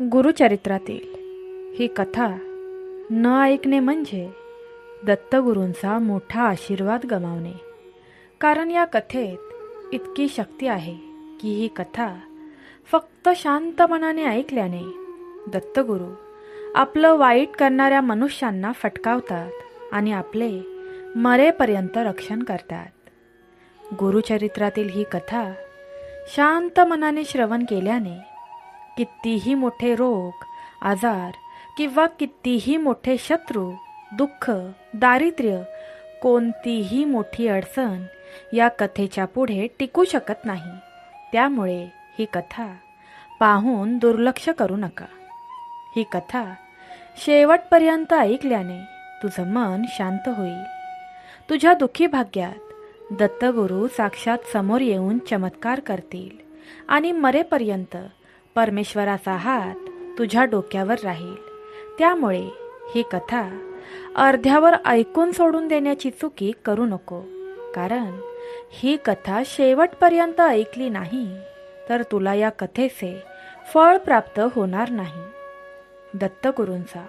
गुरुचरित्रातील ही कथा न ऐकणे म्हणजे दत्तगुरूंचा मोठा आशीर्वाद गमावणे. कारण या कथेत इतकी शक्ती आहे की ही कथा फक्त शांत मनाने ऐकल्याने दत्तगुरू आपलं वाईट करणाऱ्या मनुष्यांना फटकावतात आणि आपले मरेपर्यंत रक्षण करतात. गुरुचरित्रातील ही कथा शांत मनाने श्रवण केल्याने कितीही मोठे रोग, आजार किंवा कितीही मोठे शत्रू, दुःख, दारिद्र्य, कोणतीही मोठी अडचण या कथेच्या पुढे टिकू शकत नाही. त्यामुळे ही कथा पाहून दुर्लक्ष करू नका. ही कथा शेवटपर्यंत ऐकल्याने तुझं मन शांत होईल. तुझ्या दुःखी भाग्यात दत्तगुरू साक्षात समोर येऊन चमत्कार करतील आणि मरेपर्यंत परमेश्वराचा हात तुझ्या डोक्यावर राहील. त्यामुळे ही कथा अर्ध्यावर ऐकून सोडून देण्याची चुकी करू नको. कारण ही कथा शेवटपर्यंत ऐकली नाही तर तुला या कथेचे फळ प्राप्त होणार नाही. दत्तगुरूंचा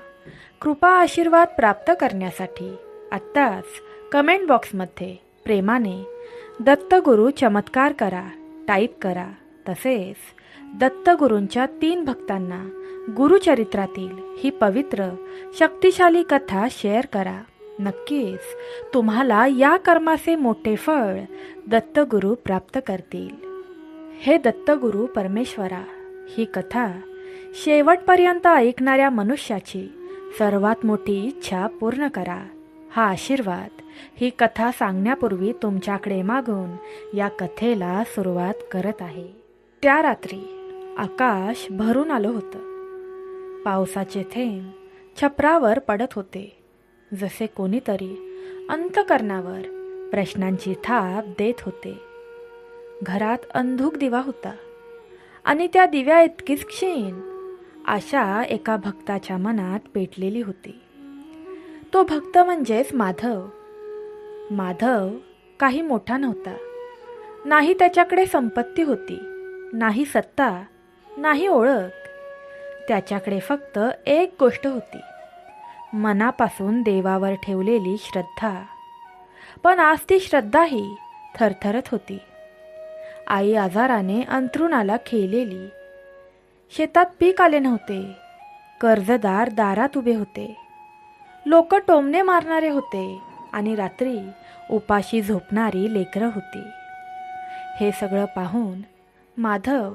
कृपा आशीर्वाद प्राप्त करण्यासाठी आत्ताच कमेंट बॉक्समध्ये प्रेमाने दत्तगुरू चमत्कार करा टाईप करा. तसेच दत्तगुरूंच्या 3 भक्तांना गुरुचरित्रातील ही पवित्र शक्तिशाली कथा शेअर करा. नक्कीच तुम्हाला या कर्माचे मोठे फळ दत्तगुरू प्राप्त करतील. हे दत्तगुरू परमेश्वरा, ही कथा शेवटपर्यंत ऐकणाऱ्या मनुष्याची सर्वात मोठी इच्छा पूर्ण करा. हा आशीर्वाद ही कथा सांगण्यापूर्वी तुमच्याकडे मागून या कथेला सुरुवात करत आहे. त्या रात्री आकाश भरून आलं होतं. पावसाचे थेंब छपरावर पडत होते. जसे कोणीतरी अंतःकरणावर प्रश्नांची थाप देत होते. घरात अंधुक दिवा होता आणि त्या दिव्या इतकीच क्षीण आशा एका भक्ताच्या मनात पेटलेली होती. तो भक्त म्हणजेच माधव. माधव काही मोठा नव्हता. नाही त्याच्याकडे संपत्ती होती, नाही सत्ता, नाही ओळख. त्याच्याकडे फक्त एक गोष्ट होती, मनापासून देवावर ठेवलेली श्रद्धा. पण आज ती श्रद्धाही थरथरत होती. आई आजाराने अंथरुणाला खिळलेली. शेतात पीक आले नव्हते. कर्जदार दारात उभे होते. लोक टोमणे मारणारे होते आणि रात्री उपाशी झोपणारी लेकरं होती. हे सगळं पाहून माधव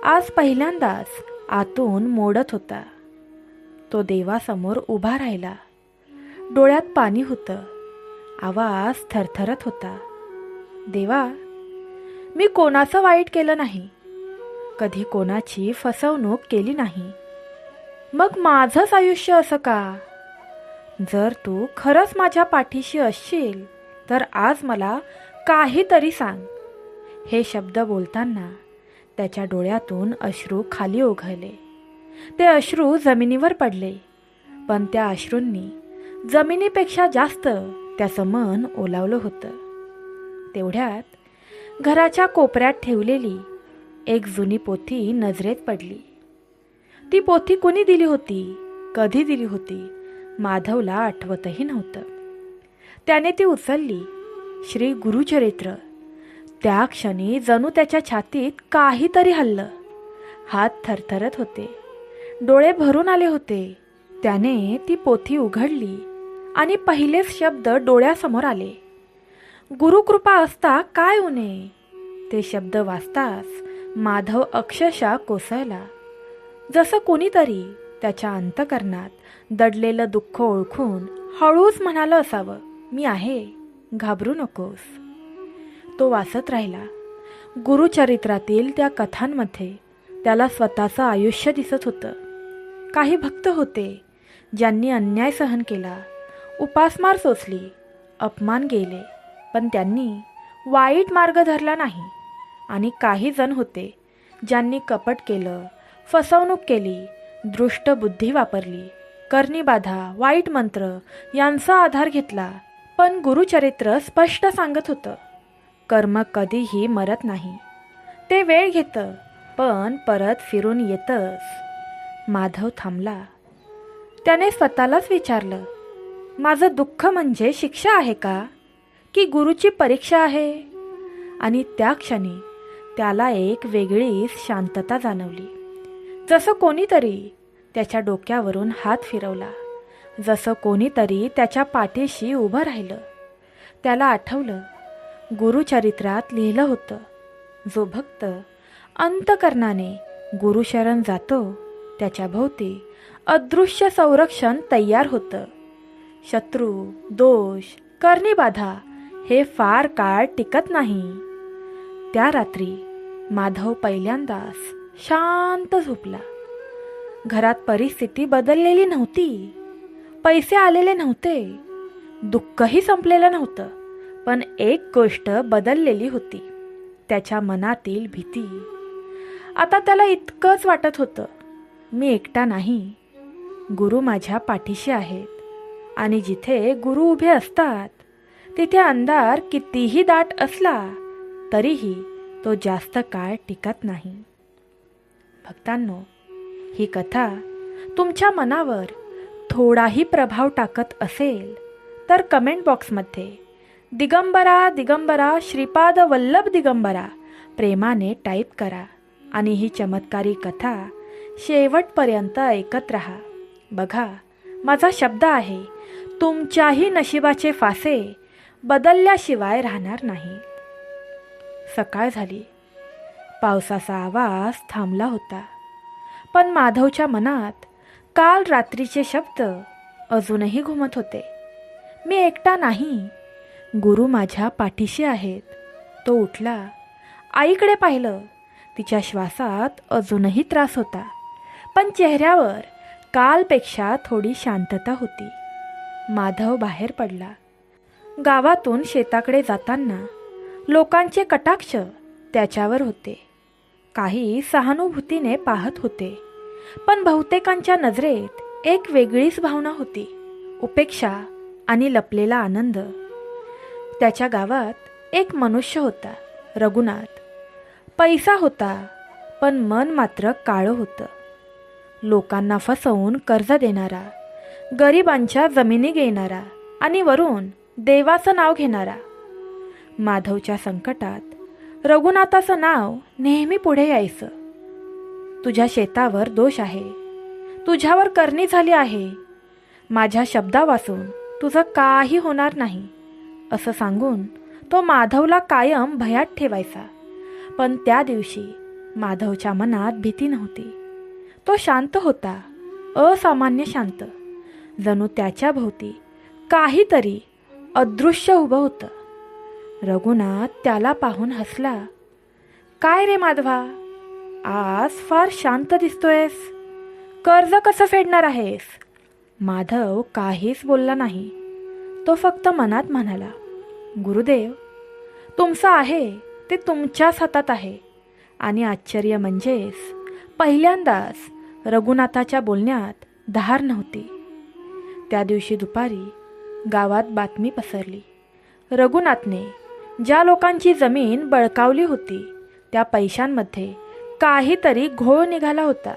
आज पहिल्यांदाच आतून मोडत होता. तो देवासमोर उभा राहिला. डोळ्यात पाणी होतं. आवाज थरथरत होता. देवा, मी कोणाचं वाईट केलं नाही. कधी कोणाची फसवणूक केली नाही. मग माझंच आयुष्य असं का? जर तू खरंच माझ्या पाठीशी असशील तर आज मला काहीतरी सांग. हे शब्द बोलताना त्याच्या डोळ्यातून अश्रू खाली ओघळले. ते अश्रू जमिनीवर पडले. पण त्या अश्रूंनी जमिनीपेक्षा जास्त त्याचं मन ओलावलं होतं. तेवढ्यात घराच्या कोपऱ्यात ठेवलेली एक जुनी पोथी नजरेत पडली. ती पोथी कुणी दिली होती, कधी दिली होती, माधवला आठवतही नव्हतं. त्याने ती उचलली. श्री गुरुचरित्र. त्या क्षणी जणू त्याच्या छातीत काहीतरी हललं. हात थरथरत होते. डोळे भरून आले होते. त्याने ती पोथी उघडली आणि पहिलेच शब्द डोळ्यासमोर आले. गुरुकृपा असता काय उणे. ते शब्द वाचताच माधव अक्षरशः कोसळला. जसं कोणीतरी त्याच्या अंतःकरणात दडलेलं दुःख ओळखून हळूच म्हणालं असावं, मी आहे, घाबरू नकोस. तो वाचत राहिला. गुरुचरित्रातील त्या कथांमध्ये त्याला स्वतःचं आयुष्य दिसत होतं. काही भक्त होते ज्यांनी अन्याय सहन केला, उपासमार सोसली, अपमान गेले, पण त्यांनी वाईट मार्ग धरला नाही. आणि काही जण होते ज्यांनी कपट केलं, फसवणूक केली, दृष्ट बुद्धी वापरली, करणीबाधा, वाईट मंत्र यांचा आधार घेतला. पण गुरुचरित्र स्पष्ट सांगत होतं, कर्म कधीही मरत नाही. ते वेळ घेतं, पण परत फिरून येतंच. माधव थांबला. त्याने स्वतःलाच विचारलं, माझं दुःख म्हणजे शिक्षा आहे का, की गुरुची परीक्षा आहे? आणि त्या क्षणी त्याला एक वेगळीच शांतता जाणवली. जसं कोणीतरी त्याच्या डोक्यावरून हात फिरवला, जसं कोणीतरी त्याच्या पाठीशी उभं राहिलं. त्याला आठवलं, गुरुचरित्रात लिहिलं होतं, जो भक्त अंतकरणाने गुरुशरण जातो त्याच्या भोवती अदृश्य संरक्षण तयार होतं. शत्रू, दोष, करणीबाधा हे फार काळ टिकत नाही. त्या रात्री माधव पहिल्यांदाच शांत झोपला. घरात परिस्थिती बदललेली नव्हती, पैसे आलेले नव्हते, दुःखही संपलेलं नव्हतं, पण एक गोष्ट बदललेली होती, त्याच्या मनातील भीती. आता त्याला इतकंच वाटत होतं, मी एकटा नाही, गुरु माझ्या पाठीशी आहेत. आणि जिथे गुरु उभे असतात तिथे अंधार कितीही दाट असला तरीही तो जास्त काळ टिकत नाही. भक्तांनो, ही कथा तुमच्या मनावर थोडाही प्रभाव टाकत असेल तर कमेंट बॉक्समध्ये दिगंबरा दिगंबरा श्रीपाद वल्लभ दिगंबरा प्रेमाने टाईप करा आणि ही चमत्कारी कथा शेवटपर्यंत ऐकत राहा. बघा, माझा शब्द आहे, तुमच्याही नशिबाचे फासे बदलल्याशिवाय राहणार नाही. सकाळ झाली. पावसाचा आवाज थांबला होता, पण माधवच्या मनात काल रात्रीचे शब्द अजूनही घुमत होते. मी एकटा नाही, गुरु माझ्या पाठीशी आहेत. तो उठला, आईकडे पाहिलं. तिच्या श्वासात अजूनही त्रास होता, पण चेहऱ्यावर कालपेक्षा थोडी शांतता होती. माधव बाहेर पडला. गावातून शेताकडे जाताना लोकांचे कटाक्ष त्याच्यावर होते. काही सहानुभूतीने पाहत होते, पण बहुतेकांच्या नजरेत एक वेगळीच भावना होती, उपेक्षा आणि लपलेला आनंद. त्याच्या गावात एक मनुष्य होता, रघुनाथ. पैसा होता, पण मन मात्र काळं होतं. लोकांना फसवून कर्ज देणारा, गरिबांच्या जमिनी घेणारा आणि वरून देवाचं नाव घेणारा. माधवच्या संकटात रघुनाथाचं नाव नेहमी पुढे यायचं. तुझ्या शेतावर दोष आहे, तुझ्यावर करणी झाली आहे, माझ्या शब्दा वाचून तुझं काही होणार नाही, असं सांगून तो माधवला कायम भयात ठेवायचा. पण त्या दिवशी माधवच्या मनात भीती नव्हती. तो शांत होता, असामान्य शांत. जणू त्याच्या भोवती काहीतरी अदृश्य उभं होतं. रघुनाथ त्याला पाहून हसला. काय रे माधवा, आज फार शांत दिसतोयस, कर्ज कसं फेडणार आहेस? माधव काहीच बोलला नाही. तो फक्त मनात म्हणाला, गुरुदेव, तुमचं आहे ते तुमच्याच हातात आहे. आणि आश्चर्य म्हणजेच पहिल्यांदाच रघुनाथाच्या बोलण्यात धार नव्हती. त्या दिवशी दुपारी गावात बातमी पसरली. रघुनाथने ज्या लोकांची जमीन बळकावली होती त्या पैशांमध्ये काहीतरी घोळ निघाला होता.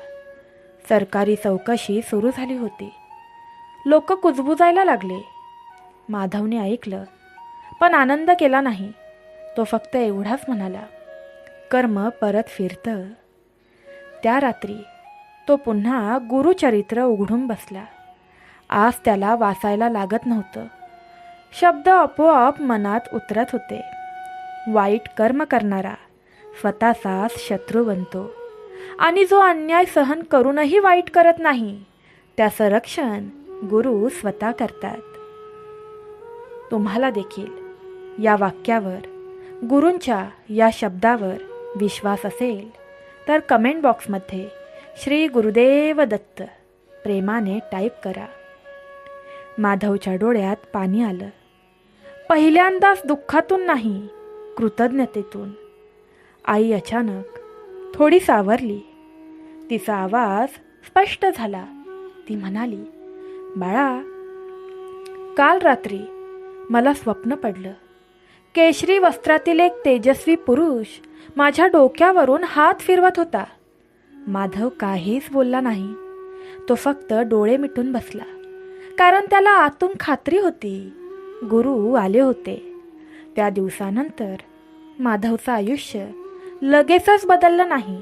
सरकारी चौकशी सुरू झाली होती. लोक कुजबुजायला लागले. माधवने ऐकलं, पण आनंद केला नाही. तो फक्त एवढाच म्हणाला, कर्म परत फिरतं. त्या रात्री तो पुन्हा गुरुचरित्र उघडून बसला. आज त्याला वाचायला लागत नव्हतं. शब्द आपोआप मनात उतरत होते. वाईट कर्म करणारा स्वतःचाच शत्रू बनतो आणि जो अन्याय सहन करूनही वाईट करत नाही त्याचं रक्षण गुरु स्वतः करतात. तुम्हाला देखील या वाक्यावर, गुरूंच्या या शब्दावर विश्वास असेल तर कमेंट बॉक्समध्ये श्री गुरुदेव दत्त प्रेमाने टाईप करा. माधवच्या डोळ्यात पाणी आलं. पहिल्यांदाच दुःखातून नाही, कृतज्ञतेतून. आई अचानक थोडी सावरली. तिचा आवाज स्पष्ट झाला. ती म्हणाली, बाळा, काल रात्री मला स्वप्न पडलं. केशरी वस्त्रातील एक तेजस्वी पुरुष माझ्या डोक्यावरून हात फिरवत होता. माधव काहीच बोलला नाही. तो फक्त डोळे मिटून बसला, कारण त्याला आतून खात्री होती गुरु आले होते. त्या दिवसानंतर माधवचं आयुष्य लगेचच बदललं नाही,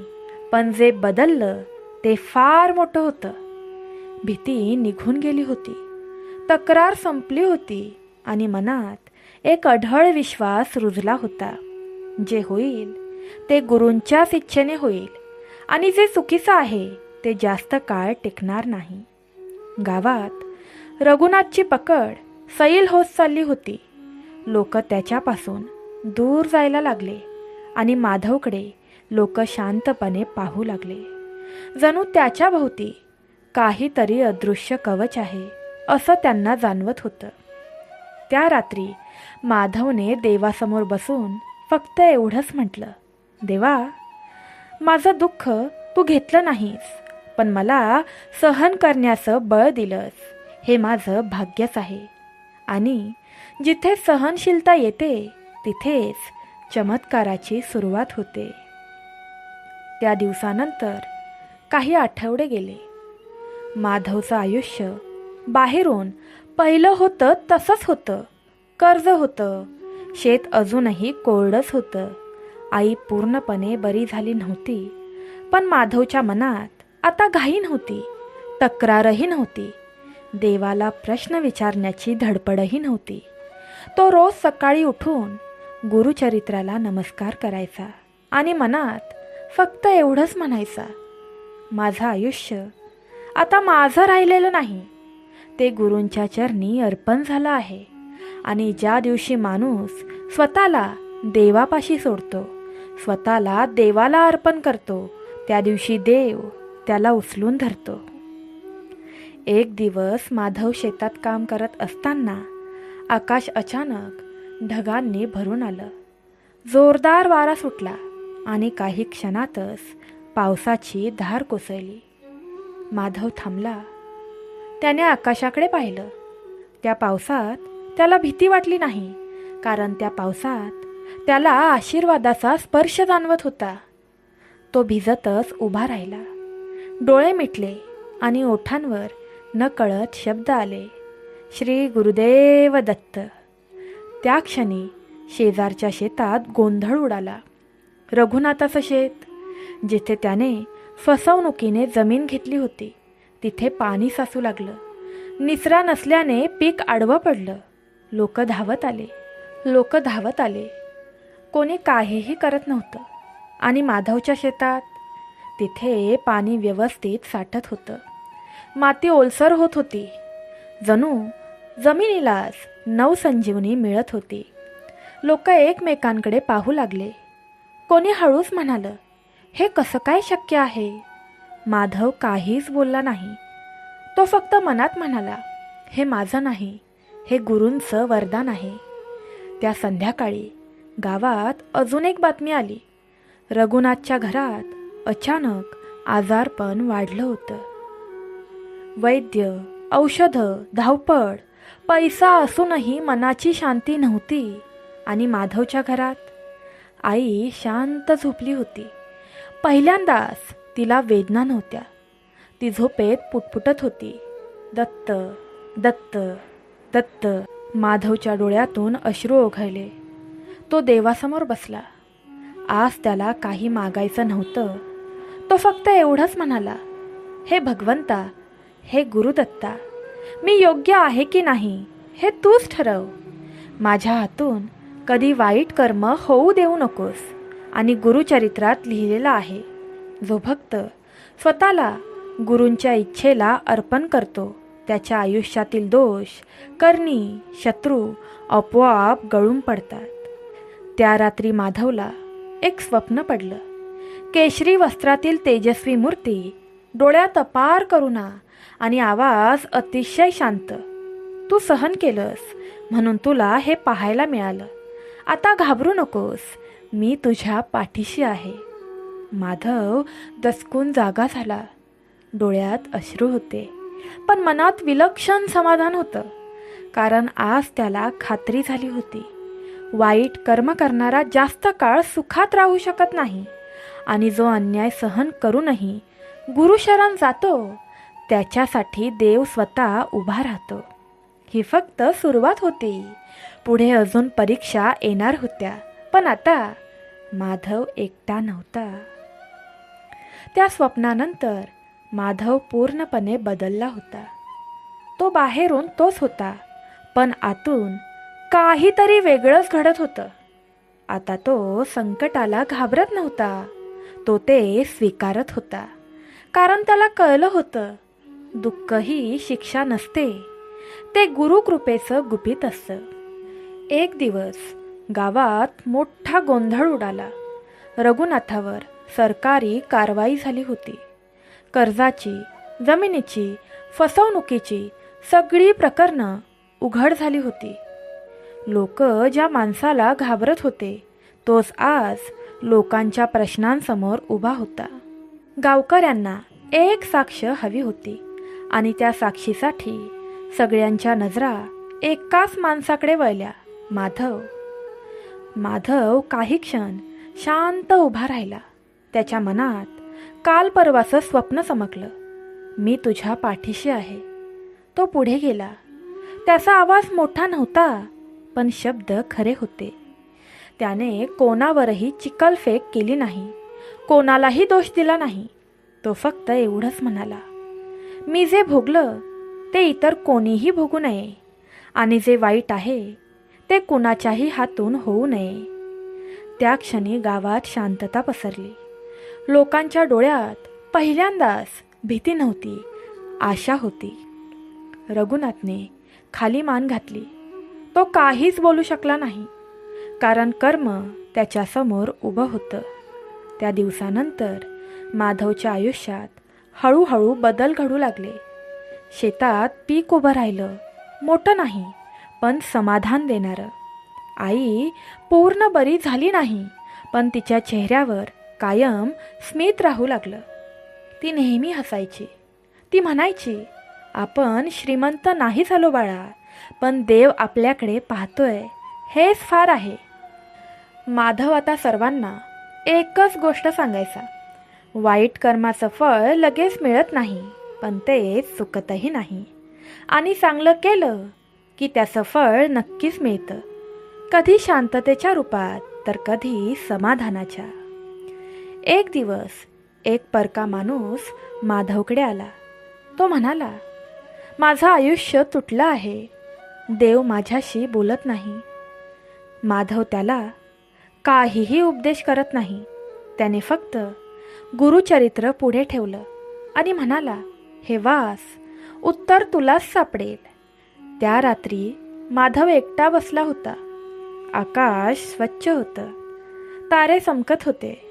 पण जे बदललं ते फार मोठं होतं. भीती निघून गेली होती, तक्रार संपली होती आणि मनात एक अढळ विश्वास रुजला होता. जे होईल ते गुरूंच्याच इच्छेने होईल आणि जे चुकीचं आहे ते जास्त काळ टिकणार नाही. गावात रघुनाथची पकड सैल होत चालली होती. लोक त्याच्यापासून दूर जायला लागले आणि माधवकडे लोक शांतपणे पाहू लागले, जणू त्याच्या भोवती काहीतरी अदृश्य कवच आहे असं त्यांना जाणवत होतं. त्या रात्री माधवने देवासमोर बसून फक्त एवढंच म्हटलं, देवा, माझं दुःख तू घेतलं नाहीस, पण मला सहन करण्याचं बळ दिलंस. हे माझं भाग्यच आहे. आणि जिथे सहनशीलता येते तिथेच चमत्काराची सुरुवात होते. त्या दिवसानंतर काही आठवडे गेले. माधवचं आयुष्य बाहेरून पहिलं होतं तसंच होतं. कर्ज होतं, शेत अजूनही कोरडंच होतं. आई पूर्णपणे बरी झाली नव्हती, पण माधवच्या मनात आता घाई नव्हती, तक्रारही नव्हती, देवाला प्रश्न विचारण्याची धडपडही नव्हती. तो रोज सकाळी उठून गुरुचरित्राला नमस्कार करायचा आणि मनात फक्त एवढंच म्हणायचा, माझं आयुष्य आता माझं राहिलेलं नाही, ते गुरूंच्या चरणी अर्पण झालं आहे. आणि ज्या दिवशी माणूस स्वतःला देवापाशी सोडतो, स्वतःला देवाला अर्पण करतो, त्या दिवशी देव त्याला उचलून धरतो. एक दिवस माधव शेतात काम करत असताना आकाश अचानक ढगांनी भरून आलं. जोरदार वारा सुटला आणि काही क्षणातच पावसाची धार कोसळली. माधव थांबला. त्याने आकाशाकडे पाहिलं. त्या पावसात त्याला भीती वाटली नाही, कारण त्या पावसात त्याला आशीर्वादाचा स्पर्श जाणवत होता. तो भिजतच उभा राहिला. डोळे मिटले आणि ओठांवर नकळत शब्द आले, श्री गुरुदेव दत्त. त्या क्षणी शेजारच्या शेतात गोंधळ उडाला. रघुनाथाचं शेत, जिथे त्याने फसवणुकीने जमीन घेतली होती, तिथे पाणी साचू लागलं. निचरा नसल्याने पीक आडवं पडलं. लोक धावत आले. कोणी काहीही करत नव्हतं. आणि माधवच्या शेतात, तिथे पाणी व्यवस्थित साठत होतं. माती ओलसर होत होती. जणू जमिनीलाच नवसंजीवनी मिळत होती. लोक एकमेकांकडे पाहू लागले. कोणी हळूच म्हणालं, हे कसं काय शक्य आहे? माधव काहीच बोलला नाही. तो फक्त मनात म्हणाला, हे माझं नाही, हे गुरूंचं वरदान आहे. त्या संध्याकाळी गावात अजून एक बातमी आली. रघुनाथच्या घरात अचानक आजारपण वाढलं होतं. वैद्य, औषधं, धावपळ, पैसा असूनही मनाची शांती नव्हती. आणि माधवच्या घरात आई शांत झोपली होती. पहिल्यांदाच तिला वेदना नव्हत्या. ती झोपेत पुटपुटत होती, दत्त दत्त दत्त. माधवच्या डोळ्यातून अश्रू ओघळले. तो देवासमोर बसला. आज त्याला काही मागायचं नव्हतं. तो फक्त एवढंच म्हणाला, हे भगवंता, हे गुरुदत्ता, मी योग्य आहे की नाही हे तूच ठरव. माझ्या हातून कधी वाईट कर्म होऊ देऊ नकोस. आणि गुरुचरित्रात लिहिलेलं आहे, जो भक्त स्वतःला गुरूंच्या इच्छेला अर्पण करतो, त्याच्या आयुष्यातील दोष, करणी, शत्रू आपोआप गळून पडतात. त्या रात्री माधवला एक स्वप्न पडलं. केशरी वस्त्रातील तेजस्वी मूर्ती, डोळ्यात अपार करुणा आणि आवाज अतिशय शांत. तू सहन केलंस म्हणून तुला हे पाहायला मिळालं. आता घाबरू नकोस, मी तुझ्या पाठीशी आहे. माधव दचकून जागा झाला. डोळ्यात अश्रू होते, पण मनात विलक्षण समाधान होतं. कारण आज त्याला खात्री झाली होती, वाईट कर्म करणारा जास्त काळ सुखात राहू शकत नाही. आणि जो अन्याय सहन करूनही गुरुशरण जातो, त्याच्यासाठी देव स्वतः उभा राहतो. ही फक्त सुरुवात होती. पुढे अजून परीक्षा येणार होत्या. पण आता माधव एकटा नव्हता. त्या स्वप्नानंतर माधव पूर्णपणे बदलला होता. तो बाहेरून तोच होता, पण आतून काहीतरी वेगळंच घडत होतं. आता तो संकटाला घाबरत नव्हता, तो ते स्वीकारत होता. कारण त्याला कळलं होतं, दुःख ही शिक्षा नसते, ते गुरुकृपेचं गुपित असतं. एक दिवस गावात मोठा गोंधळ उडाला. रघुनाथावर सरकारी कारवाई झाली होती. कर्जाची, जमिनीची, फसवणुकीची सगळी प्रकरणं उघड झाली होती. लोक ज्या माणसाला घाबरत होते, तोच आज लोकांच्या प्रश्नांसमोर उभा होता. गावकऱ्यांना एक साक्ष हवी होती आणि त्या साक्षीसाठी सगळ्यांच्या नजरा एकाच माणसाकडे वळल्या, माधव. माधव काही क्षण शांत उभा राहिला. त्याच्या मनात काल परवाचं स्वप्न चमकलं. मी तुझ्या पाठीशी आहे. तो पुढे गेला. त्याचा आवाज मोठा नव्हता, पण शब्द खरे होते. त्याने कोणावरही चिखलफेक केली नाही, कोणालाही दोष दिला नाही. तो फक्त एवढंच म्हणाला, मी जे भोगलं ते इतर कोणीही भोगू नये, आणि जे वाईट आहे ते कुणाच्याही हातून होऊ नये. त्या क्षणी गावात शांतता पसरली. लोकांच्या डोळ्यात पहिल्यांदाच भीती नव्हती, आशा होती. रघुनाथने खाली मान घातली. तो काहीच बोलू शकला नाही, कारण कर्म त्याच्यासमोर उभं होतं. त्या दिवसानंतर माधवच्या आयुष्यात हळूहळू बदल घडू लागले. शेतात पीक उभं राहिलं, मोठं नाही पण समाधान देणारं. आई पूर्ण बरी झाली नाही, पण तिच्या चेहऱ्यावर कायम स्मित राहू लागलं. ती नेहमी हसायची. ती म्हणायची, आपण श्रीमंत नाही झालो बाळा, पण देव आपल्याकडे पाहतोय, हेच फार आहे. माधव आता सर्वांना एकच गोष्ट सांगायचा, वाईट कर्माचं फळ लगेच मिळत नाही, पण ते चुकतही नाही. आणि चांगलं केलं की त्याचं फळ नक्कीच मिळतं, कधी शांततेच्या रूपात तर कधी समाधानाच्या. एक दिवस एक परका माणूस माधवकडे आला. तो म्हणाला, माझं आयुष्य तुटलं आहे, देव माझ्याशी बोलत नाही. माधव त्याला काहीही उपदेश करत नाही. त्याने फक्त गुरुचरित्र पुढे ठेवलं आणि म्हणाला, हे वास, उत्तर तुलाच सापडेल. त्या रात्री माधव एकटा बसला होता. आकाश स्वच्छ होतं, तारे चमकत होते.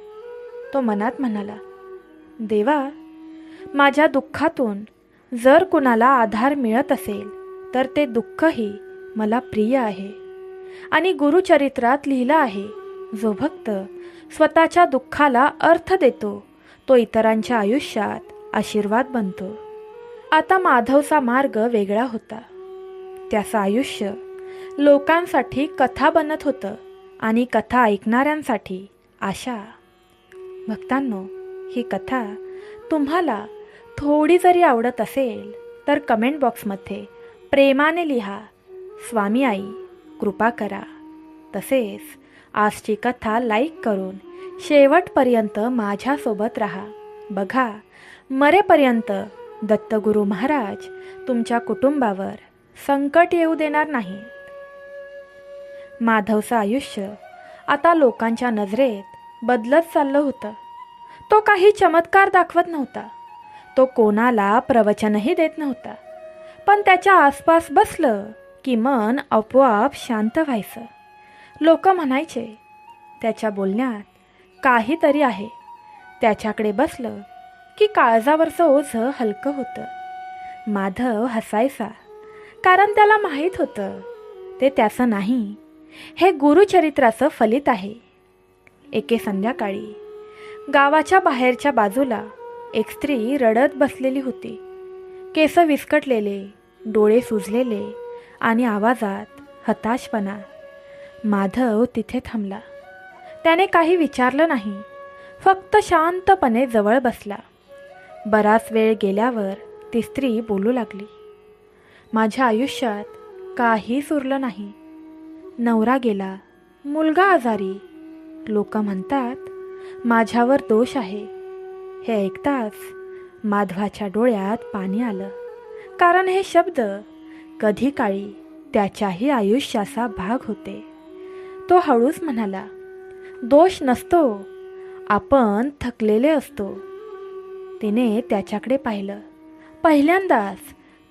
तो मनात म्हणाला, देवा, माझ्या दुःखातून जर कुणाला आधार मिळत असेल तर ते दुःखही मला प्रिय आहे. आणि गुरुचरित्रात लिहिलं आहे, जो भक्त स्वतःच्या दुःखाला अर्थ देतो तो इतरांच्या आयुष्यात आशीर्वाद बनतो. आता माधवचा मार्ग वेगळा होता. त्याचं आयुष्य लोकांसाठी कथा बनत होतं आणि कथा ऐकणाऱ्यांसाठी आशा. भक्तांनो, ही कथा तुम्हाला थोडी जरी आवडत असेल तर कमेंट बॉक्समध्ये प्रेमाने लिहा, स्वामी आई कृपा करा. तसेच आजची कथा लाईक करून शेवटपर्यंत माझ्यासोबत राहा. बघा, मरेपर्यंत दत्तगुरू महाराज तुमच्या कुटुंबावर संकट येऊ देणार नाही. माधवचं आयुष्य आता लोकांच्या नजरेत बदलत चाललं होतं. तो काही चमत्कार दाखवत नव्हता, तो कोणाला प्रवचनही देत नव्हता, पण त्याच्या आसपास बसलं की मन आपोआप शांत व्हायचं. लोक म्हणायचे, त्याच्या बोलण्यात काहीतरी आहे. त्याच्याकडे बसलं की काळजावरचं ओझं हलकं होतं. माधव हसायचा, कारण त्याला माहीत होतं ते त्याचं नाही, हे गुरुचरित्राचं फलित आहे. एके संध्याकाळी गावाच्या बाहेरच्या बाजूला एक स्त्री रडत बसलेली होती. केस विस्कटलेले, डोळे सुजलेले आणि आवाजात हताशपणा. माधव तिथे थांबला. त्याने काही विचारलं नाही, फक्त शांतपणे जवळ बसला. बराच वेळ गेल्यावर ती स्त्री बोलू लागली, माझ्या आयुष्यात काहीच उरलं नाही. नवरा गेला, मुलगा आजारी, लोक म्हणतात माझ्यावर दोष आहे. हे ऐकताच माधवाच्या डोळ्यात पाणी आलं, कारण हे शब्द कधी काळी त्याच्याही आयुष्याचा भाग होते. तो हळूच म्हणाला, दोष नसतो, आपण थकलेले असतो. तिने त्याच्याकडे पाहिलं. पहिल्यांदाच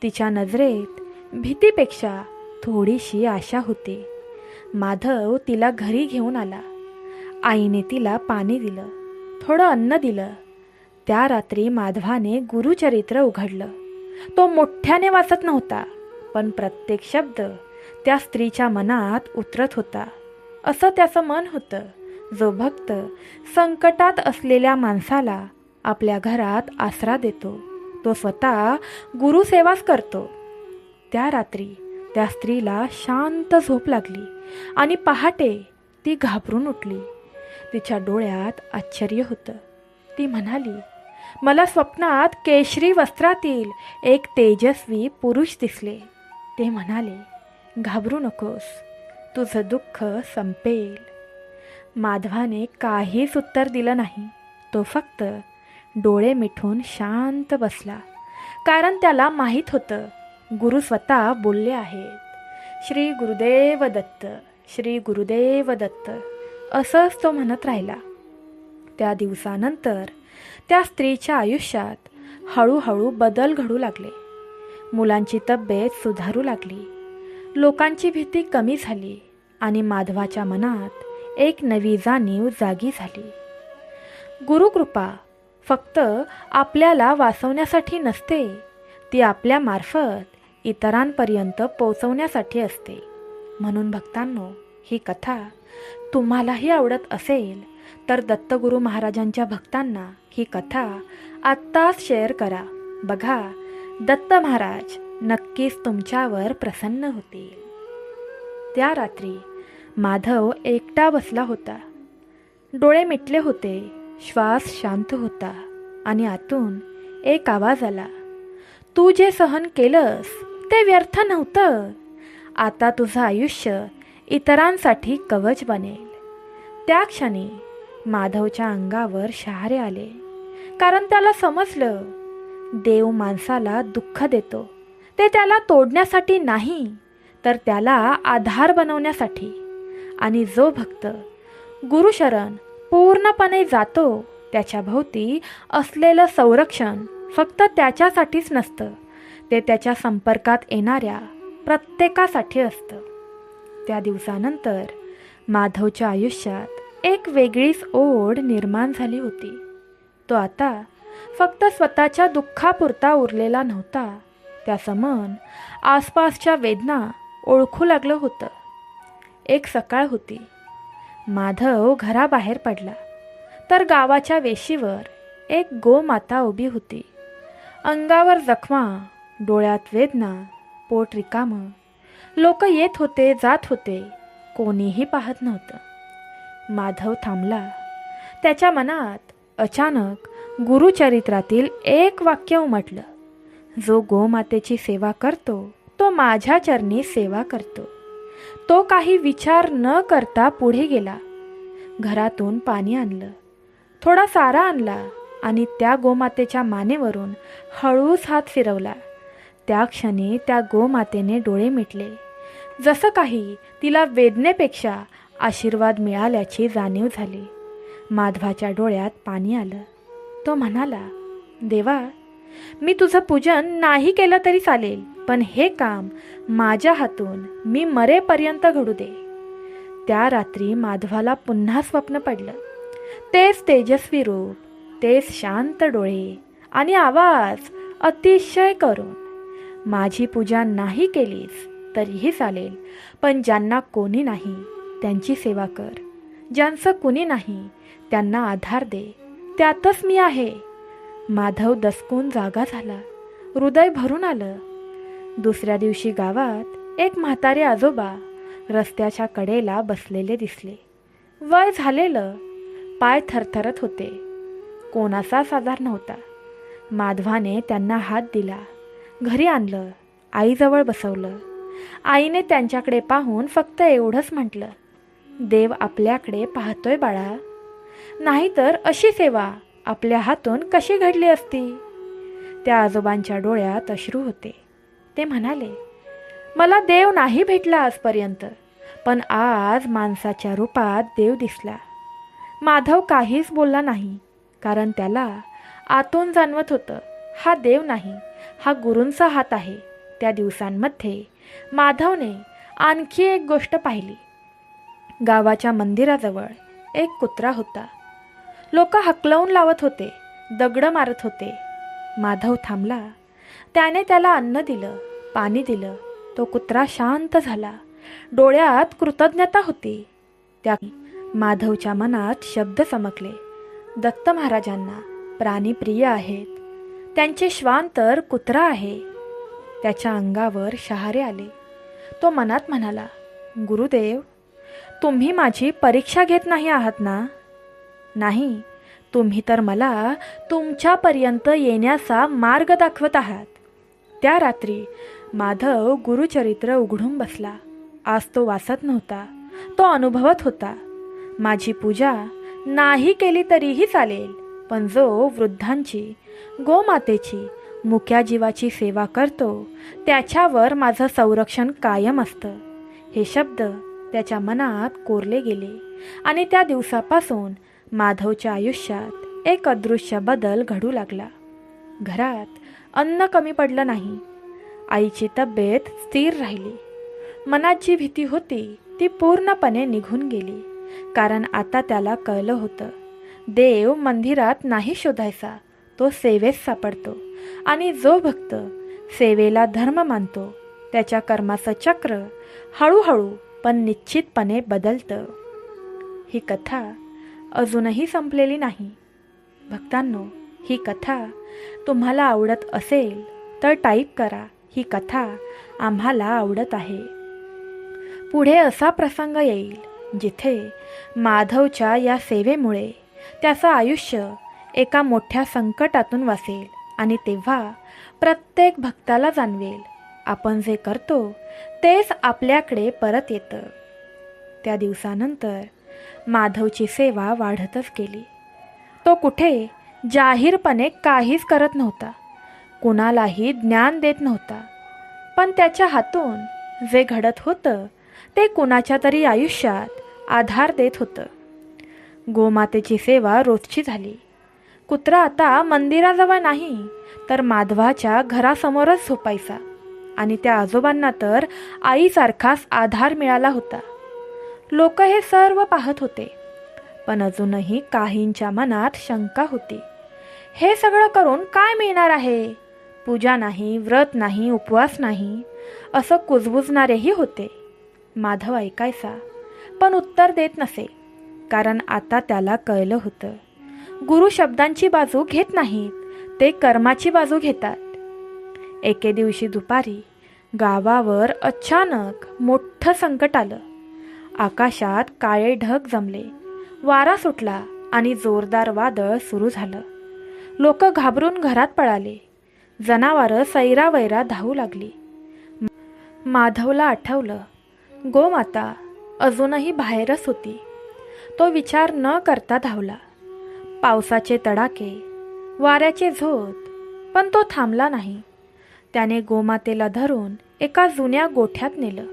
तिच्या नजरेत भीतीपेक्षा थोडीशी आशा होती. माधव तिला घरी घेऊन आला. आईने तिला पाणी दिलं, थोडं अन्न दिलं. त्या रात्री माधवाने गुरुचरित्र उघडलं. तो मोठ्याने वाचत नव्हता, पण प्रत्येक शब्द त्या स्त्रीच्या मनात उतरत होता. असं त्याचं मन होतं, जो भक्त संकटात असलेल्या माणसाला आपल्या घरात आसरा देतो. तो स्वतः गुरुसेवाच करतो. त्या रात्री त्या स्त्रीला शांत झोप लागली आणि पहाटे ती घाबरून उठली. तिच्या डोळ्यात आश्चर्य होतं. ती म्हणाली, मला स्वप्नात केशरी वस्त्रातील एक तेजस्वी पुरुष दिसले. ते म्हणाले, घाबरू नकोस, तुझं दुःख संपेल. माधवाने काहीच उत्तर दिलं नाही. तो फक्त डोळे मिटून शांत बसला, कारण त्याला माहीत होतं गुरु स्वतः बोलले आहेत. श्री गुरुदेव दत्त, श्री गुरुदेव दत्त, असंच तो म्हणत राहिला. त्या दिवसानंतर त्या स्त्रीच्या आयुष्यात हळूहळू बदल घडू लागले. मुलांची तब्येत सुधारू लागली, लोकांची भीती कमी झाली आणि माधवाच्या मनात एक नवी जाणीव जागी झाली. गुरुकृपा फक्त आपल्याला वाचवण्यासाठी नसते, ती आपल्यामार्फत इतरांपर्यंत पोचवण्यासाठी असते. म्हणून भक्तांनो, ही कथा तुम्हालाही आवडत असेल तर दत्तगुरू महाराजांच्या भक्तांना ही कथा आत्ताच शेअर करा. बघा, दत्त महाराज नक्कीच तुमच्यावर प्रसन्न होतील. त्या रात्री माधव एकटा बसला होता. डोळे मिटले होते, श्वास शांत होता आणि आतून एक आवाज आला, तू जे सहन केलंस ते व्यर्थ नव्हतं. आता तुझं आयुष्य इतरांसाठी कवच बनेल. त्या क्षणी माधवच्या अंगावर शहारे आले, कारण त्याला समजलं, देव माणसाला दुःख देतो ते त्याला तोडण्यासाठी नाही, तर त्याला आधार बनवण्यासाठी. आणि जो भक्त गुरुशरण पूर्णपणे जातो, त्याच्या भोवती असलेलं संरक्षण फक्त त्याच्यासाठीच नसतं, ते त्याच्या संपर्कात येणाऱ्या प्रत्येकासाठी असतं. त्या दिवसानंतर माधवच्या आयुष्यात एक वेगळीच ओढ निर्माण झाली होती. तो आता फक्त स्वतःच्या दुःखापुरता उरलेला नव्हता. त्याचं मन आसपासच्या वेदना ओळखू लागलं होतं. एक सकाळ होती. माधव घराबाहेर पडला तर गावाच्या वेशीवर एक गोमाता उभी होती. अंगावर जखमा, डोळ्यात वेदना, पोट रिकामं. लोक येत होते, जात होते, कोणीही पाहत नव्हतं. माधव थांबला. त्याच्या मनात अचानक गुरुचरित्रातील एक वाक्य उमटलं, जो गोमातेची सेवा करतो तो माझ्या चरणी सेवा करतो. तो काही विचार न करता पुढे गेला. घरातून पाणी आणलं, थोडा सारा आणला आणि त्या गोमातेच्या मानेवरून हळूच हात फिरवला. त्या क्षणी त्या गोमातेने डोळे मिटले, जसं काही तिला वेदनेपेक्षा आशीर्वाद मिळाल्याची जाणीव झाली. माधवाच्या डोळ्यात पाणी आलं. तो म्हणाला, देवा, मी तुझं पूजन नाही केलं तरी चालेल, पण हे काम माझ्या हातून मी मरेपर्यंत घडू दे. त्या रात्री माधवाला पुन्हा स्वप्न पडलं. तेच तेजस्वी रूप, तेच शांत डोळे आणि आवाज अतिशय करून, माझी पूजा नाही केलीस तरीही चालेल, पण ज्यांना कोणी नाही त्यांची सेवा कर. ज्यांचं कुणी नाही त्यांना आधार दे, त्यातच मी आहे. माधव दचकून जागा झाला. हृदय भरून आलं. दुसऱ्या दिवशी गावात एक म्हातारे आजोबा रस्त्याच्या कडेला बसलेले दिसले. वय झालेलं, पाय थरथरत होते. कोणाचाच आधार नव्हता. माधवाने त्यांना हात दिला. घरी आणलं, आईजवळ बसवलं. आईने त्यांच्याकडे पाहून फक्त एवढंच म्हटलं, देव आपल्याकडे पाहतोय बाळा, नाहीतर अशी सेवा आपल्या हातून कशी घडली असती. त्या आजोबांच्या डोळ्यात अश्रू होते. ते म्हणाले, मला देव नाही भेटला आजपर्यंत, पण आज माणसाच्या रूपात देव दिसला. माधव काहीच बोलला नाही, कारण त्याला आतून जाणवत होतं, हा देव नाही, हा गुरूंचा हात आहे. त्या दिवसांमध्ये माधवने आणखी एक गोष्ट पाहिली. गावाच्या मंदिराजवळ एक कुत्रा होता. लोक हकलवून लावत होते, दगड मारत होते. माधव थांबला. त्याने त्याला अन्न दिलं, पाणी दिलं. तो कुत्रा शांत झाला. डोळ्यात कृतज्ञता होती. त्या माधवच्या मनात शब्द चमकले. दत्त महाराजांना प्राणी प्रिय आहेत, त्यांचे श्वान तर कुत्रा आहे. त्याच्या अंगावर शहारे आले. तो मनात म्हणाला, गुरुदेव, तुम्ही माझी परीक्षा घेत नाही आहात ना? नाही, तुम्ही तर मला तुमच्यापर्यंत येण्याचा मार्ग दाखवत आहात. त्या रात्री माधव गुरुचरित्र उघडून बसला. आज तो वाचत नव्हता, तो अनुभवत होता. माझी पूजा नाही केली तरीही चालेल, पण जो वृद्धांची, गोमातेची, मुक्या जीवाची सेवा करतो त्याच्यावर माझं संरक्षण कायम असतं. हे शब्द त्याच्या मनात कोरले गेले आणि त्या दिवसापासून माधवच्या आयुष्यात एक अदृश्य बदल घडू लागला. घरात अन्न कमी पडलं नाही. आईची तब्येत स्थिर राहिली. मनात जी भीती होती ती पूर्णपणे निघून गेली, कारण आता त्याला कळलं होतं, देव मंदिरात नाही शोधायचा, तो सेवेत सापडतो. आणि जो भक्त सेवेला धर्म मानतो त्याच्या कर्माचं चक्र हळूहळू पण निश्चितपणे बदलतं. ही कथा अजूनही संपलेली नाही. भक्तांनो, ही कथा तुम्हाला आवडत असेल तर टाईप करा, ही कथा आम्हाला आवडत आहे. पुढे असा प्रसंग येईल जिथे माधवच्या या सेवेमुळे त्याचं आयुष्य एका मोठ्या संकटातून वाचेल आणि तेव्हा प्रत्येक भक्ताला जाणवेल, आपण जे करतो तेच आपल्याकडे परत येतं. त्या दिवसानंतर माधवची सेवा वाढतच गेली. तो कुठे जाहीरपणे काहीच करत नव्हता, कुणालाही ज्ञान देत नव्हता, पण त्याच्या हातून जे घडत होतं ते कुणाच्या तरी आयुष्यात आधार देत होतं. गोमातेची सेवा रोजची झाली. कुत्रा आता मंदिराजवळ नाही तर माधवाच्या घरासमोरच झोपायचा आणि त्या आजोबांना तर आईसारखाच आधार मिळाला होता. लोक हे सर्व पाहत होते, पण अजूनही काहींच्या मनात शंका होती. हे सगळं करून काय मिळणार आहे? पूजा नाही, व्रत नाही, उपवास नाही, असं कुजबुजणारेही होते. माधव ऐकायचा, पण उत्तर देत नसे, कारण आता त्याला कळलं होतं, गुरु शब्दांची बाजू घेत नाहीत, ते कर्माची बाजू घेतात. एके दिवशी दुपारी गावावर अचानक मोठं संकट आलं. आकाशात काळे ढग जमले, वारा सुटला आणि जोरदार वादळ सुरू झालं. लोक घाबरून घरात पळाले. जनावरं सैरावैरा धावू लागली. माधवला आठवलं, गोमाता अजूनही बाहेरच होती. तो विचार न करता धावला. पावसाचे तडाखे, वाऱ्याचे झोत, पण तो थांबला नाही. त्याने गोमातेला धरून एका जुन्या गोठ्यात नेलं.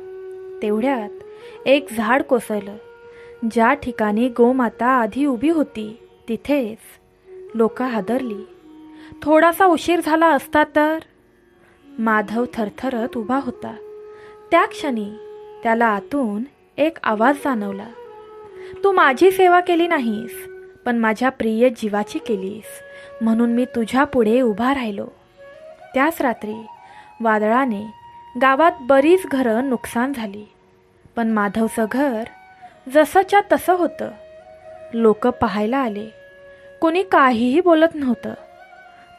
तेवढ्यात एक झाड कोसळलं. ज्या ठिकाणी गोमाता आधी उभी होती तिथेच. लोक हादरली. थोडासा उशीर झाला असता तर? माधव थरथरत उभा होता. त्या क्षणी त्याला आतून एक आवाज जाणवला, तू माझी सेवा केली नाहीस, पण माझ्या प्रिय जीवाची केलीस, म्हणून मी तुझ्या पुढे उभा राहिलो. त्याच रात्री वादळाने गावात बरीच घरं नुकसान झाली, पण माधवचं घर जसंच्या तसं होतं. लोक पाहायला आले. कोणी काहीही बोलत नव्हतं.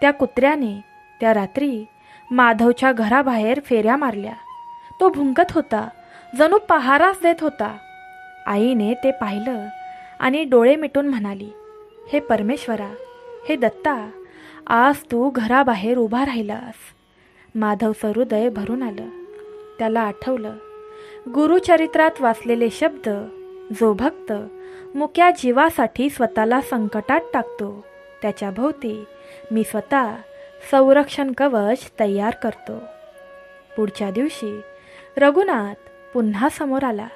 त्या कुत्र्याने त्या रात्री माधवच्या घराबाहेर फेऱ्या मारल्या. तो भुंकत होता, जणू पहाराच देत होता. आईने ते पाहिलं आणि डोळे मिटून म्हणाली, हे परमेश्वरा, हे दत्ता, आज तू घराबाहेर उभा राहिलास. माधवचं हृदय भरून आलं. त्याला आठवलं गुरुचरित्रात वाचलेले शब्द, जो भक्त मुक्या जीवासाठी स्वतःला संकटात टाकतो त्याच्या भोवती मी स्वतः संरक्षण कवच तयार करतो. पुढच्या दिवशी रघुनाथ पुन्हा समोर आला.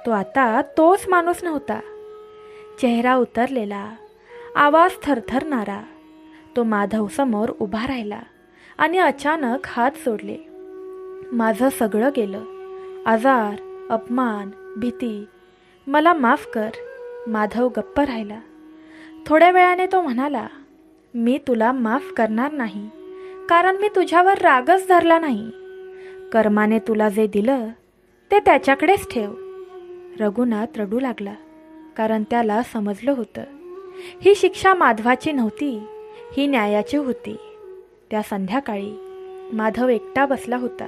तो आता तोच माणूस नव्हता. चेहरा उतरलेला, आवाज थरथरणारा. तो माधवसमोर उभा राहिला आणि अचानक हात जोडले. माझं सगळं गेलं, आजार, अपमान, भीती, मला माफ कर. माधव गप्प राहिला. थोड्या वेळाने तो म्हणाला, मी तुला माफ करणार नाही, कारण मी तुझ्यावर रागच धरला नाही. कर्माने तुला जे दिलं ते त्याच्याकडेच ठेव. रघुनाथ रडू लागला, कारण त्याला समजलं होतं ही शिक्षा माधवाची नव्हती, ही न्यायाची होती. त्या संध्याकाळी माधव एकटा बसला होता.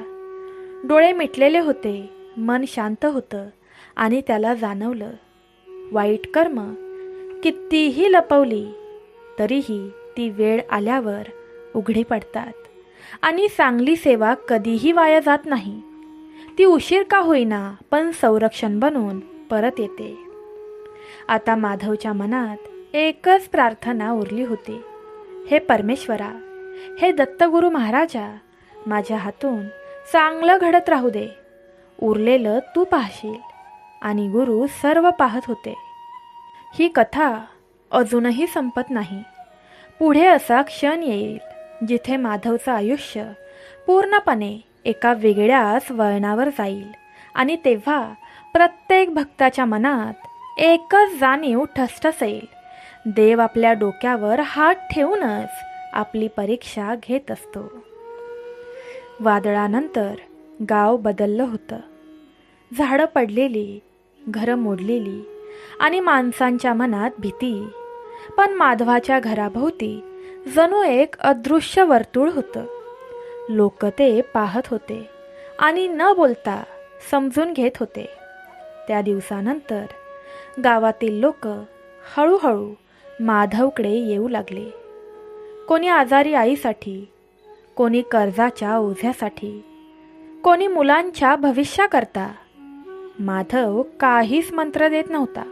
डोळे मिटलेले होते, मन शांत होतं आणि त्याला जाणवलं वाईट कर्म कितीही लपवली तरीही ती वेळ आल्यावर उघडी पडतात आणि चांगली सेवा कधीही वाया जात नाही. ती उशीर का होईना पण संरक्षण बनून परत येते. आता माधवच्या मनात एकच प्रार्थना उरली होती, हे परमेश्वरा, हे दत्तगुरु महाराजा, माझ्या हातून चांगलं घडत राहू दे. उरलेलं तू पाहशील. आणि गुरु सर्व पाहत होते. ही कथा अजूनही संपत नाही. पुढे असा क्षण येईल जिथे माधवचं आयुष्य पूर्णपणे एका वेगळ्याच वळणावर जाईल आणि तेव्हा प्रत्येक भक्ताच्या मनात एकच जाणीव ठसठसेल, देव आपल्या डोक्यावर हात ठेवूनच आपली परीक्षा घेत असतो. वादळानंतर गाव बदललं होतं. झाडं पडलेली, घरं मोडलेली आणि माणसांच्या मनात भीती. पण माधवाच्या घराभोवती जणू एक अदृश्य वर्तुळ होतं. लोक ते पाहत होते आणि न बोलता समजून घेत होते. त्या दिवसानंतर गावातील लोक हळूहळू माधवकडे येऊ लागले. कोणी आजारी आईसाठी, कोणी कर्जाच्या ओझ्यासाठी, कोणी मुलांच्या भविष्याकरता. माधव काहीच मंत्र देत नव्हता.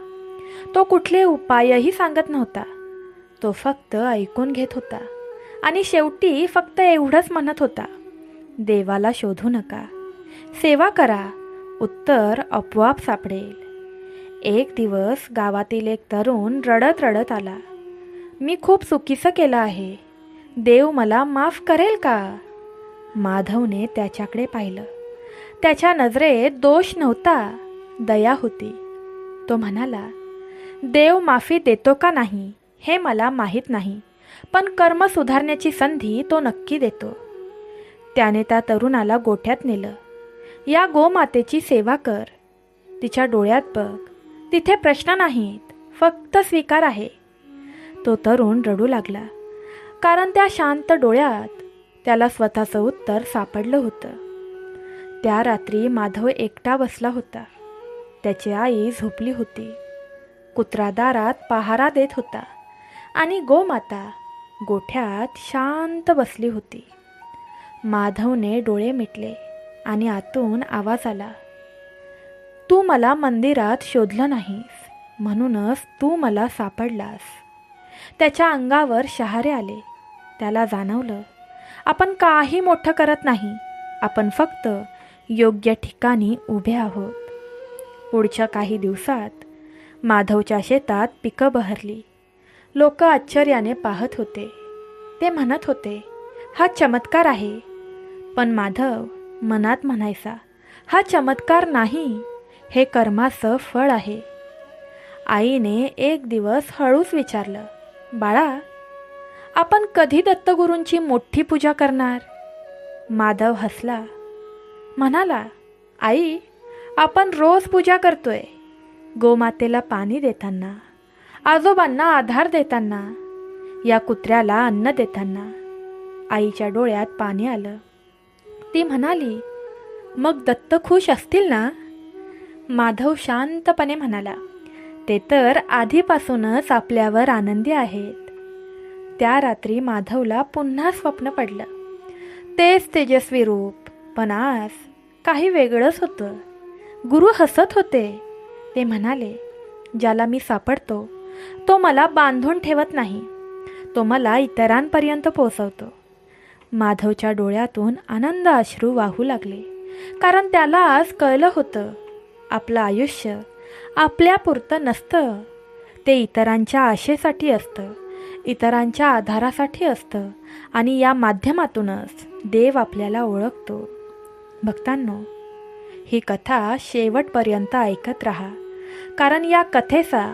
तो कुठले उपायही सांगत नव्हता. तो फक्त ऐकून घेत होता आणि शेवटी फक्त एवढंच म्हणत होता, देवाला शोधू नका, सेवा करा, उत्तर आपोआप सापडेल. एक दिवस गावातील एक तरुण रडत रडत आला. मी खूप चुकीचं केलं आहे, देव मला माफ करेल का? माधवने त्याच्याकडे पाहिलं. त्याच्या नजरेत दोष नव्हता, दया होती. तो म्हणाला, देव माफी देतो का नाही हे मला माहीत नाही, पण कर्म सुधारण्याची संधी तो नक्की देतो. त्याने त्या तरुणाला गोठ्यात नेलं. या गोमातेची सेवा कर, तिच्या डोळ्यात बघ, तिथे प्रश्न नाहीत, फक्त स्वीकार आहे. तो तरुण रडू लागला, कारण त्या शांत डोळ्यात त्याला स्वतःचं उत्तर सापडलं होतं. त्या रात्री माधव एकटा बसला होता. त्याची आई झोपली होती. कुत्रा दारात पहारा देत होता आणि गोमाता गोठ्यात शांत बसली होती. माधवने डोळे मिटले आणि आतून आवाज आला, तू मला मंदिरात शोधलं नाहीस, म्हणूनच तू मला सापडलास. त्याच्या अंगावर शहारे आले. त्याला जाणवलं, आपण काही मोठं करत नाही, आपण फक्त योग्य ठिकाणी उभे आहोत. पुढच्या काही दिवसात माधवच्या शेतात पिकं बहरली. लोक आश्चर्याने पाहत होते. ते म्हणत होते, हा चमत्कार आहे. पण माधव मनात म्हणायचा, हा चमत्कार नाही, हे कर्माचं फळ आहे. आईने एक दिवस हळूच विचारलं, बाळा, आपण कधी दत्तगुरूंची मोठी पूजा करणार? माधव हसला, म्हणाला, आई, आपण रोज पूजा करतोय. गोमातेला पाणी देताना, आजोबांना आधार देताना, या कुत्र्याला अन्न देताना. आईच्या डोळ्यात पाणी आलं. ती म्हणाली, मग दत्त खुश असतील ना? माधव शांतपणे म्हणाला, ते तर आधीपासूनच आपल्यावर आनंदी आहेत. त्या रात्री माधवला पुन्हा स्वप्न पडलं. तेच तेजस्वी रूप, पण आज काही वेगळंच होतं. गुरु हसत होते. ते म्हणाले, ज्याला मी सापडतो तो मला बांधून ठेवत नाही, तो मला इतरांपर्यंत पोचवतो. माधवच्या डोळ्यातून आनंद अश्रू वाहू लागले, कारण त्याला आज कळलं होतं, आपलं आयुष्य आपल्यापुरतं नसतं, ते इतरांच्या आशेसाठी असतं, इतरांच्या आधारासाठी असतं, आणि या माध्यमातूनच देव आपल्याला ओळखतो. भक्तांनो, ही कथा शेवटपर्यंत ऐकत राहा, कारण या कथेचा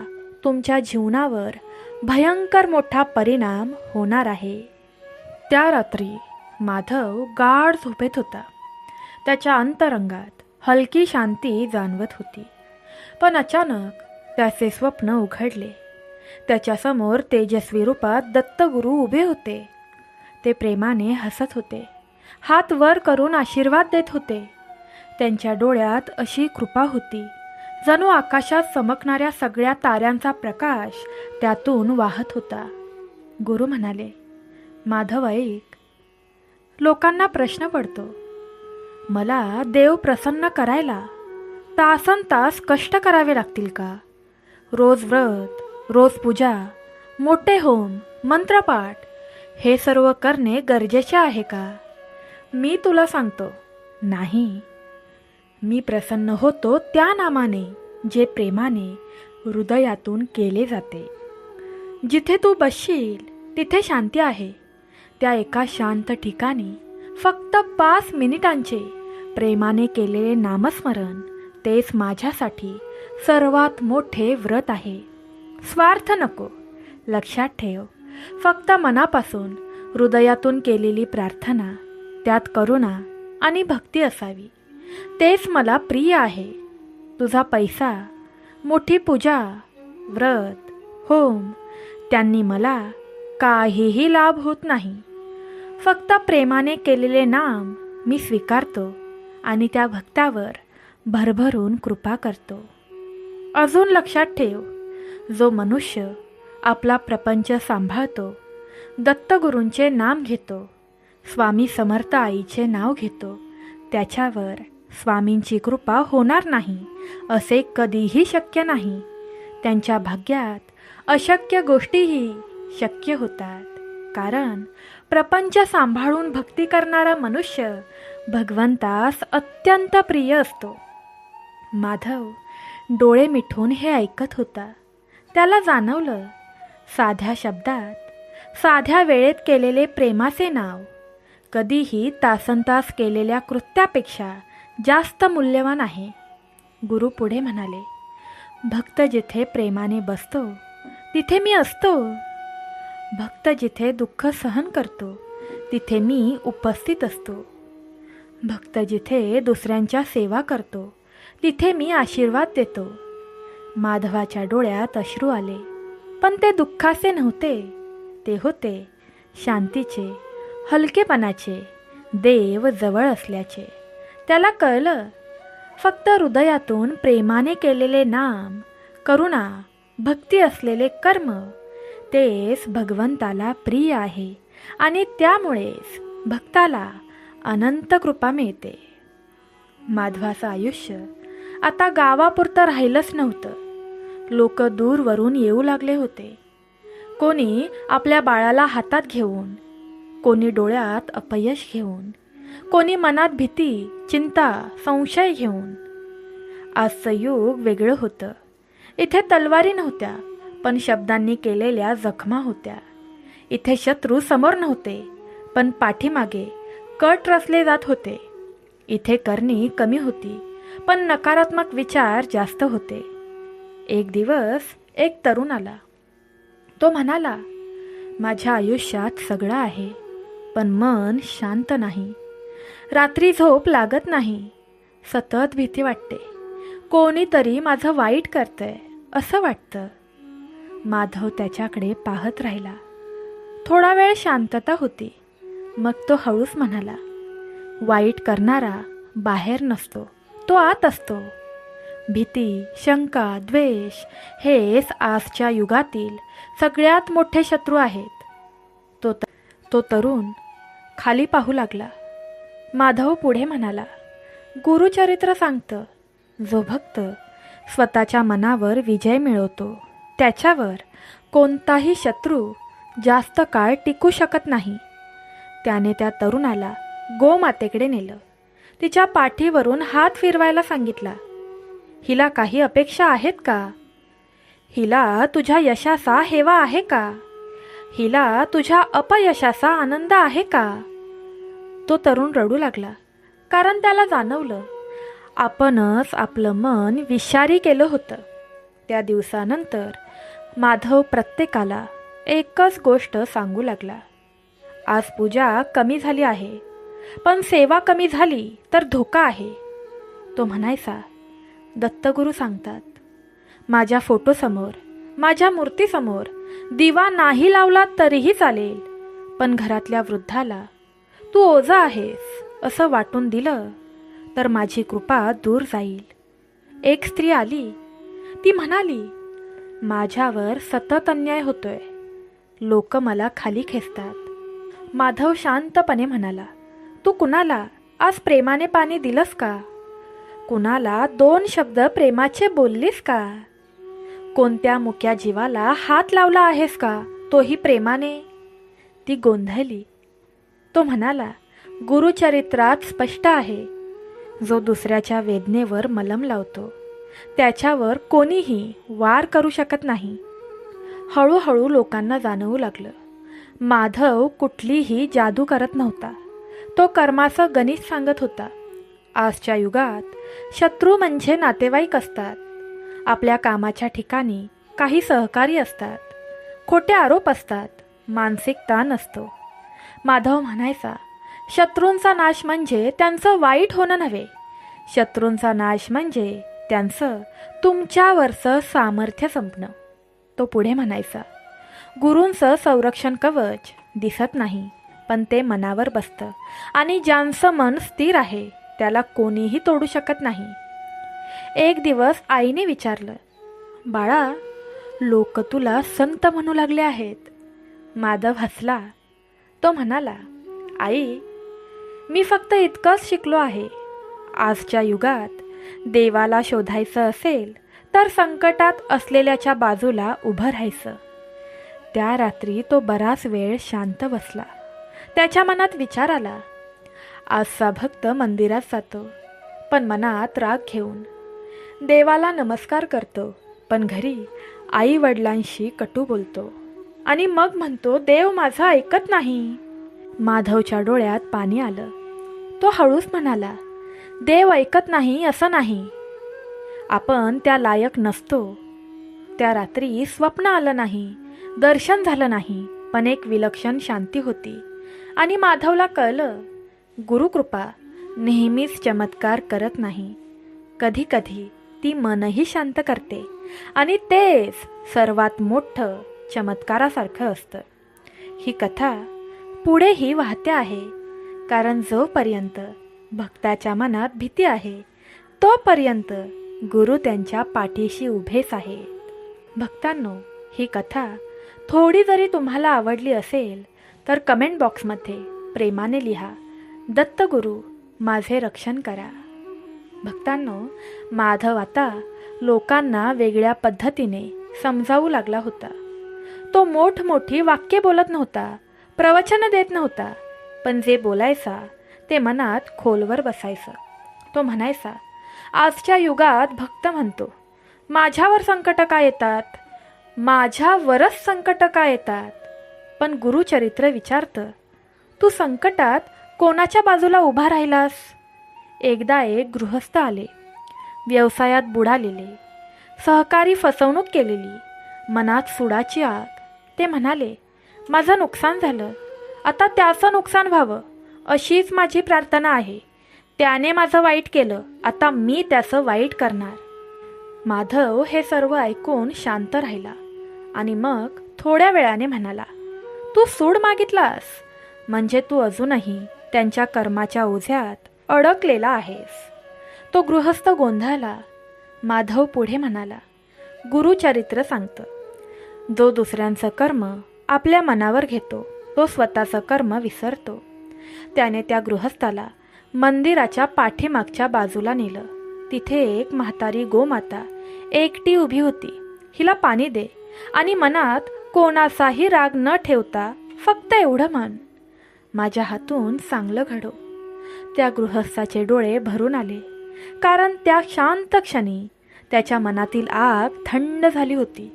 तुमच्या जीवनावर भयंकर मोठा परिणाम होणार आहे. त्या रात्री माधव गाढ झोपेत होता. त्याच्या अंतरंगात हलकी शांती जाणवत होती. पण अचानक त्याचे स्वप्न उघडले. त्याच्यासमोर तेजस्वी रूपात दत्तगुरू उभे होते. ते प्रेमाने हसत होते, हात वर करून आशीर्वाद देत होते. त्यांच्या डोळ्यात अशी कृपा होती, जणू आकाशात चमकणाऱ्या सगळ्या ताऱ्यांचा प्रकाश त्यातून वाहत होता. गुरु म्हणाले, माधव ऐक, लोकांना प्रश्न पडतो, मला देव प्रसन्न करायला तासनतास कष्ट करावे लागतील का? रोज व्रत, रोज पूजा, मोठे होम, मंत्रपाठ, हे सर्व करणे गरजेचे आहे का? मी तुला सांगतो, नाही. मी प्रसन्न होतो त्या नामाने जे प्रेमाने हृदयातून केले जाते. जिथे तू बसशील तिथे शांती आहे. त्या एका शांत ठिकाणी फक्त 5 मिनिटांचे प्रेमाने केलेले नामस्मरण, तेच माझ्यासाठी सर्वात मोठे व्रत आहे. स्वार्थ नको, लक्षात ठेव. फक्त मनापासून हृदयातून केलेली प्रार्थना, त्यात करुणा आणि भक्ती असावी, तेच मला प्रिय आहे. तुझा पैसा, मोठी पूजा, व्रत, होम, त्यांनी मला काहीही लाभ होत नाही. फक्त प्रेमाने केलेले नाम मी स्वीकारतो आणि त्या भक्तावर भरभरून कृपा करतो. अजून लक्षात ठेव, जो मनुष्य आपला प्रपंच सांभाळतो, दत्तगुरूंचे नाम घेतो, स्वामी समर्थ आईचे नाव घेतो, त्याच्यावर स्वामींची कृपा होणार नाही असे कधीही शक्य नाही. त्यांच्या भाग्यात अशक्य गोष्टीही शक्य होतात, कारण प्रपंच सांभाळून भक्ती करणारा मनुष्य भगवंतास अत्यंत प्रिय असतो. माधव डोळे मिटून हे ऐकत होता. त्याला जाणवलं, साध्या शब्दात, साध्या वेळेत केलेले प्रेमाचे नाव कधीही तासनतास केलेल्या कृत्यापेक्षा जास्त मूल्यवान आहे. गुरु पुढे म्हणाले, भक्त जिथे प्रेमाने बसतो तिथे मी असतो. भक्त जिथे दुःख सहन करतो तिथे मी उपस्थित असतो. भक्त जिथे दुसऱ्यांच्या सेवा करतो तिथे मी आशीर्वाद देतो. माधवाच्या डोळ्यात अश्रू आले, पण ते दुःखाचे नव्हते, ते होते शांतीचे, हलकेपणाचे, देव जवळ असल्याचे. त्याला कळलं, फक्त हृदयातून प्रेमाने केलेले नाम, करुणा, भक्ती असलेले कर्म, तेच भगवंताला प्रिय आहे आणि त्यामुळेच भक्ताला अनंत कृपा मिळते. माधवाचं आयुष्य आता गावापुरतं राहिलंच नव्हतं. लोक दूरवरून येऊ लागले होते. कोणी आपल्या बाळाला हातात घेऊन, कोणी डोळ्यात अपयश घेऊन, कोणी मनात भीती, चिंता, संशय घेऊन. आजचं युग वेगळं होतं. इथे तलवारी नव्हत्या, पण शब्दांनी केलेल्या जखमा होत्या. इथे शत्रू समोर नव्हते, पण पाठीमागे कट रचले जात होते. इथे करणी कमी होती, पण नकारात्मक विचार जास्त होते. एक दिवस एक तरुण आला. तो म्हणाला, माझ्या आयुष्यात सगळं आहे, पण मन शांत नाही. रात्री झोप लागत नाही. सतत भीती वाटते. कोणीतरी माझं वाईट करतंय असं वाटतं. माधव त्याच्याकडे पाहत राहिला. थोडा वेळ शांतता होती. मग तो हळूच म्हणाला, वाईट करणारा बाहेर नसतो, तो आत असतो. भीती, शंका, द्वेष हेच आजच्या युगातील सगळ्यात मोठे शत्रू आहेत. तो तरुण खाली पाहू लागला. माधव पुढे म्हणाला, गुरुचरित्र सांगतं, जो भक्त स्वतःच्या मनावर विजय मिळवतो त्याच्यावर कोणताही शत्रू जास्त काळ टिकू शकत नाही. त्याने त्या तरुणाला गोमातेकडे नेलं. तिच्या पाठीवरून हात फिरवायला सांगितला. हिला काही अपेक्षा आहेत का? हिला तुझ्या यशाचा हेवा आहे का? हिला तुझ्या अपयशाचा आनंद आहे का? तो तरुण रडू लागला, कारण त्याला जाणवलं आपणच आपलं मन विषारी केलं होतं. त्या दिवसानंतर माधव प्रत्येकाला एकच गोष्ट सांगू लागला, आज पूजा कमी झाली आहे, पण सेवा कमी झाली तर धोका आहे. तो म्हणायचा, दत्तगुरू सांगतात, माझ्या फोटोसमोर, माझ्या मूर्तीसमोर दिवा नाही लावला तरीही चालेल, पण घरातल्या वृद्धाला तू ओझा आहेस असं वाटून दिलं तर माझी कृपा दूर जाईल. एक स्त्री आली, ती म्हणाली, माझ्यावर सतत अन्याय होतोय, लोक मला खाली खेचतात. माधव शांतपणे म्हणाला, तू कुणाला आज प्रेमाने पाणी दिलंस का? कुणाला 2 शब्द प्रेमाचे बोललीस का? कोणत्या मुक्या जीवाला हात लावला आहेस का, तोही प्रेमाने? ती गोंधळली. तो म्हणाला, गुरुचरित्रात स्पष्ट आहे, जो दुसऱ्याच्या वेदनेवर मलम लावतो त्याच्यावर कोणीही वार करू शकत नाही. हळूहळू लोकांना जाणवू लागलं, माधव कुठलीही जादू करत नव्हता, तो कर्माचं गणित सांगत होता. आजच्या युगात शत्रू म्हणजे नातेवाईक असतात, आपल्या कामाच्या ठिकाणी काही सहकारी असतात, खोटे आरोप असतात, मानसिक ताण असतो. माधव म्हणायचा, शत्रूंचा नाश म्हणजे त्यांचं वाईट होणं नव्हे, शत्रूंचा नाश म्हणजे त्यांचं तुमच्यावरचं सामर्थ्य संपणं. तो पुढे म्हणायचा, गुरूंचं संरक्षण कवच दिसत नाही, पण ते मनावर बसतं आणि ज्यांचं मन स्थिर आहे त्याला कोणीही तोडू शकत नाही. एक दिवस आईने विचारलं, बाळा, लोक तुला संत म्हणू लागले आहेत. माधव हसला. तो म्हणाला, आई, मी फक्त इतकंच शिकलो आहे, आजच्या युगात देवाला शोधायचं असेल तर संकटात असलेल्याच्या बाजूला उभं राहायचं. त्या रात्री तो बराच वेळ शांत बसला. त्याच्या मनात विचार आला, आजचा भक्त मंदिरात जातो पण मनात राग घेऊन, देवाला नमस्कार करतो पण घरी आई वडिलांशी कटू बोलतो आणि मग म्हणतो देव माझं ऐकत नाही. माधवच्या डोळ्यात पाणी आलं. तो हळूच म्हणाला, देव ऐकत नाही असं नाही, आपण त्या लायक नसतो. त्या रात्री स्वप्न आलं नाही, दर्शन झालं नाही, पण एक विलक्षण शांती होती. आणि माधवला कळलं, गुरुकृपा नेहमीच चमत्कार करत नाही, कधी कधी ती मनही शांत करते आणि तेच सर्वात मोठं चमत्कारासारखं असतं. ही कथा पुढेही वाहते आहे, कारण जोपर्यंत भक्ताच्या मनात भीती आहे तोपर्यंत गुरु त्यांच्या पाठीशी उभेच आहेत. भक्तांनो, ही कथा थोडी जरी तुम्हाला आवडली असेल तर कमेंट बॉक्समध्ये प्रेमाने लिहा, दत्तगुरू माझे रक्षण करा. भक्तांनो, माधव आता लोकांना वेगळ्या पद्धतीने समजावू लागला होता. तो मोठमोठी वाक्ये बोलत नव्हता, प्रवचन देत नव्हता, पण जे बोलायचा ते मनात खोलवर बसायचं. तो म्हणायचा, आजच्या युगात भक्त म्हणतो, माझ्यावर संकट का येतात, माझ्यावरच संकट का येतात, पण गुरुचरित्र विचारतं, तू संकटात कोणाच्या बाजूला उभा राहिलास? एकदा एक गृहस्थ आले, व्यवसायात बुडालेले, सहकारी फसवणूक केलेली, मनात सुडाची आग. ते म्हणाले, माझं नुकसान झालं, आता त्याचं नुकसान व्हावं अशीच माझी प्रार्थना आहे. त्याने माझं वाईट केलं, आता मी त्याचं वाईट करणार. माधव हे सर्व ऐकून शांत राहिला आणि मग थोड्या वेळाने म्हणाला, तू सूड मागितलास म्हणजे तू अजूनही त्यांच्या कर्माच्या ओझ्यात अडकलेला आहेस. तो गृहस्थ गोंधळला. माधव पुढे म्हणाला, गुरुचरित्र सांगतं, जो दुसऱ्यांचं कर्म आपल्या मनावर घेतो तो स्वतःचं कर्म विसरतो. त्याने त्या गृहस्थाला मंदिराच्या पाठीमागच्या बाजूला नेलं. तिथे एक म्हातारी गोमाता एकटी उभी होती. हिला पाणी दे आणि मनात कोणाचाही राग न ठेवता फक्त एवढं म्हण, माझ्या हातून चांगलं घडो. त्या गृहस्थाचे डोळे भरून आले, कारण त्या शांत क्षणी त्याच्या मनातील आग थंड झाली होती.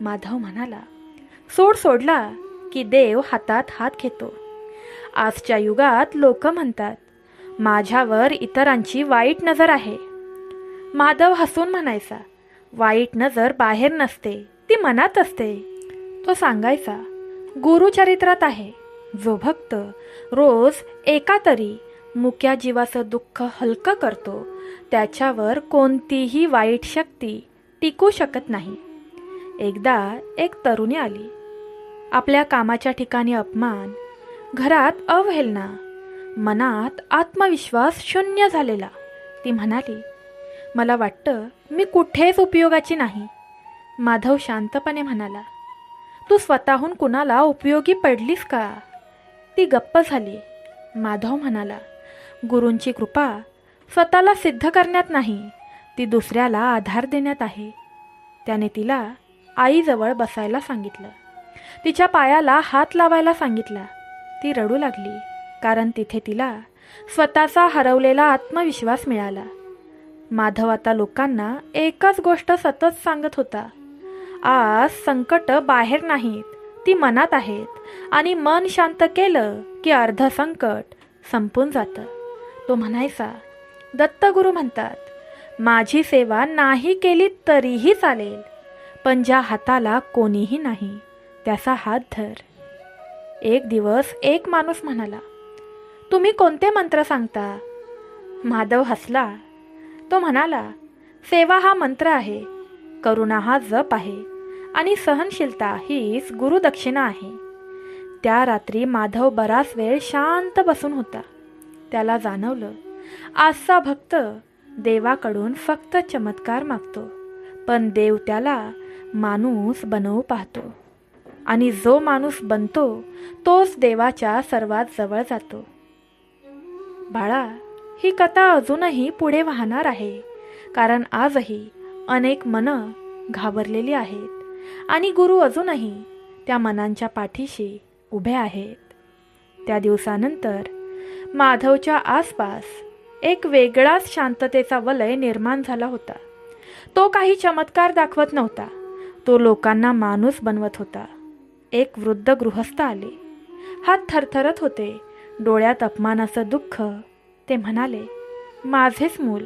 माधव म्हणाला, सोडला की देव हातात हात घेतो. आजच्या युगात लोक म्हणतात, माझ्यावर इतरांची वाईट नजर आहे. माधव हसून म्हणायचा, वाईट नजर बाहेर नसते, ती मनात असते. तो सांगायचा, गुरुचरित्रात आहे, जो भक्त रोज एका तरी मुक्या जीवाचं दुःख हलकं करतो, त्याच्यावर कोणतीही वाईट शक्ती टिकू शकत नाही. एकदा एक तरुणी आली. आपल्या कामाच्या ठिकाणी अपमान, घरात अवहेलना, मनात आत्मविश्वास शून्य झालेला. ती म्हणाली, मला वाटतं मी कुठेच उपयोगाची नाही. माधव शांतपणे म्हणाला, तू स्वतःहून कुणाला उपयोगी पडलीस का? ती गप्प झाली. माधव म्हणाला, गुरूंची कृपा स्वतःला सिद्ध करण्यात नाही, ती दुसऱ्याला आधार देण्यात आहे. त्याने तिला आईजवळ बसायला सांगितलं. तिच्या पायाला हात लावायला सांगितला. ती रडू लागली, कारण तिथे तिला स्वतःचा हरवलेला आत्मविश्वास मिळाला. माधव आता लोकांना एकच गोष्ट सतत सांगत होता, आज संकट बाहेर नाहीत, ती मनात आहेत आणि मन शांत केलं की अर्ध संकट संपून जातं. तो म्हणायचा, दत्तगुरू म्हणतात, माझी सेवा नाही केली तरीही चालेल, पण ज्या हाताला कोणीही नाही त्याचा हात धर. एक दिवस एक माणूस म्हणाला, तुम्ही कोणते मंत्र सांगता? माधव हसला. तो म्हणाला, सेवा हा मंत्र आहे, करुणा हा जप आहे आणि सहनशीलता हीच गुरुदक्षिणा आहे. त्या रात्री माधव बराच वेळ शांत बसून होता. त्याला जाणवलं, आजचा भक्त देवाकडून फक्त चमत्कार मागतो, पण देव त्याला माणूस बनवू पाहतो आणि जो माणूस बनतो तोच देवाच्या सर्वात जवळ जातो. बाळा, ही कथा अजूनही पुढे वाहणार आहे, कारण आजही अनेक मनं घाबरलेली आहेत आणि गुरु अजूनही त्या मनांच्या पाठीशी उभे आहेत. त्या दिवसानंतर माधवच्या आसपास एक वेगळाच शांततेचा वलय निर्माण झाला होता. तो काही चमत्कार दाखवत नव्हता, तो लोकांना माणूस बनवत होता. एक वृद्ध गृहस्थ आले. हात थरथरत होते, डोळ्यात अपमानाचं दुःख. ते म्हणाले, माझेच मूल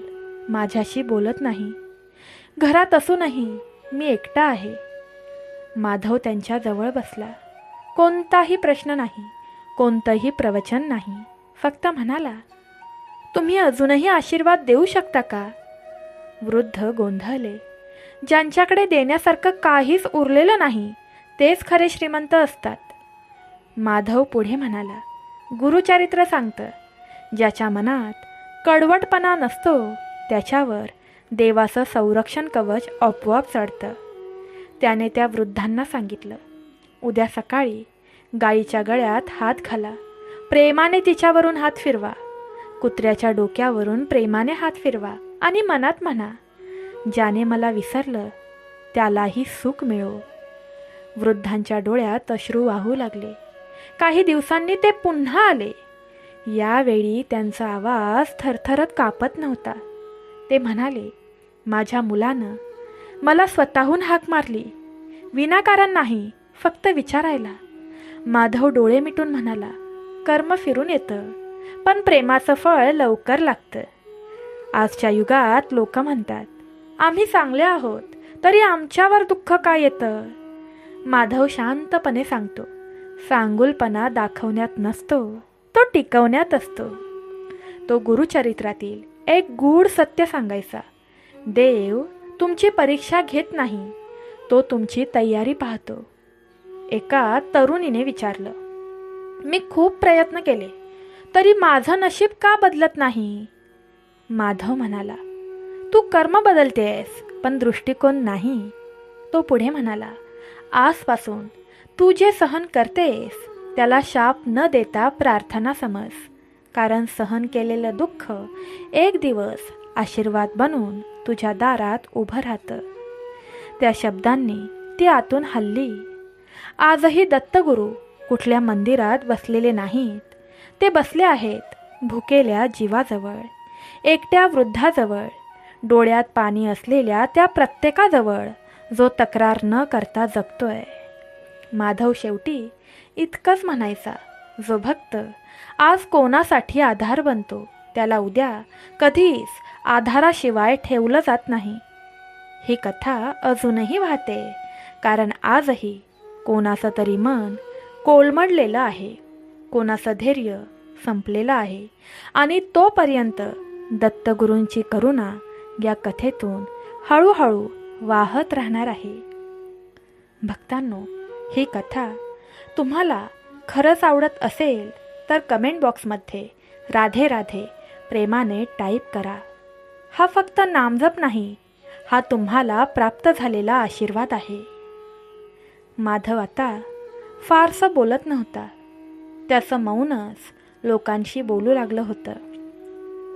माझ्याशी बोलत नाही, घरात असूनही मी एकटा आहे. माधव त्यांच्या जवळ बसला. कोणताही प्रश्न नाही, कोणतंही प्रवचन नाही, फक्त म्हणाला, तुम्ही अजूनही आशीर्वाद देऊ शकता का? वृद्ध गोंधळले. ज्यांच्याकडे देण्यासारखं काहीच उरलेलं नाही तेच खरे श्रीमंत असतात. माधव पुढे म्हणाला, गुरुचरित्र सांगतं, ज्याच्या मनात कडवटपणा नसतो त्याच्यावर देवाचं संरक्षण कवच आपोआप चढतं. त्याने त्या वृद्धांना सांगितलं, उद्या सकाळी गाईच्या गळ्यात हात घाला, प्रेमाने तिच्यावरून हात फिरवा, कुत्र्याच्या डोक्यावरून प्रेमाने हात फिरवा आणि मनात म्हणा, ज्याने मला विसरलं त्यालाही सुख मिळो. वृद्धांच्या डोळ्यात अश्रू वाहू लागले. काही दिवसांनी ते पुन्हा आले. यावेळी त्यांचा आवाज थरथरत कापत नव्हता. ते म्हणाले, माझ्या मुलानं मला स्वतःहून हाक मारली, विनाकारण नाही, फक्त विचारायला. माधव डोळे मिटून म्हणाला, कर्म फिरून येतं, पण प्रेमाचं फळ लवकर लागतं. आजच्या युगात लोक म्हणतात, आम्ही चांगले आहोत तरी आमच्यावर दुःख का येतं? माधव शांतपणे सांगतो, सांगुलपणा दाखवण्यात नसतो, तो टिकवण्यात असतो. तो गुरुचरित्रातील एक गूढ सत्य सांगायचा, देव तुमची परीक्षा घेत नाही, तो तुमची तयारी पाहतो. एका तरुणीने विचारलं, मी खूप प्रयत्न केले तरी माझं नशीब का बदलत नाही? माधव म्हणाला, तू कर्म बदलतेस पण दृष्टिकोन नाही. तो पुढे म्हणाला, आजपासून तू जे सहन करतेस त्याला शाप न देता प्रार्थना समज, कारण सहन केलेलं दुःख एक दिवस आशीर्वाद बनून तुझ्या दारात उभं राहतं. त्या शब्दांनी ती आतून हलली. आजही दत्तगुरू कुठल्या मंदिरात बसलेले नाहीत. ते बसले आहेत भुकेल्या जीवाजवळ, एकट्या वृद्धाजवळ, डोळ्यात पाणी असलेल्या त्या प्रत्येकाजवळ जो तक्रार न करता जगतोय. माधव शेवटी इतकंच म्हणायचा, जो भक्त आज कोणासाठी आधार बनतो त्याला उद्या कधीच आधाराशिवाय ठेवलं जात नाही. ही कथा अजूनही वाहते, कारण आजही कोणाचं तरी मन कोलमडलेलं आहे, कोणाचं धैर्य संपलेलं आहे आणि तोपर्यंत दत्तगुरूंची करुणा या कथेतून हळूहळू वाहत राहणार आहे. भक्तांनो, ही कथा तुम्हाला खरंच आवडत असेल तर कमेंट बॉक्समध्ये राधे राधे प्रेमाने टाईप करा. हा फक्त नामजप नाही, हा तुम्हाला प्राप्त झालेला आशीर्वाद आहे. माधव आता फारसं बोलत नव्हता. त्याचं मौनच लोकांशी बोलू लागलं होतं.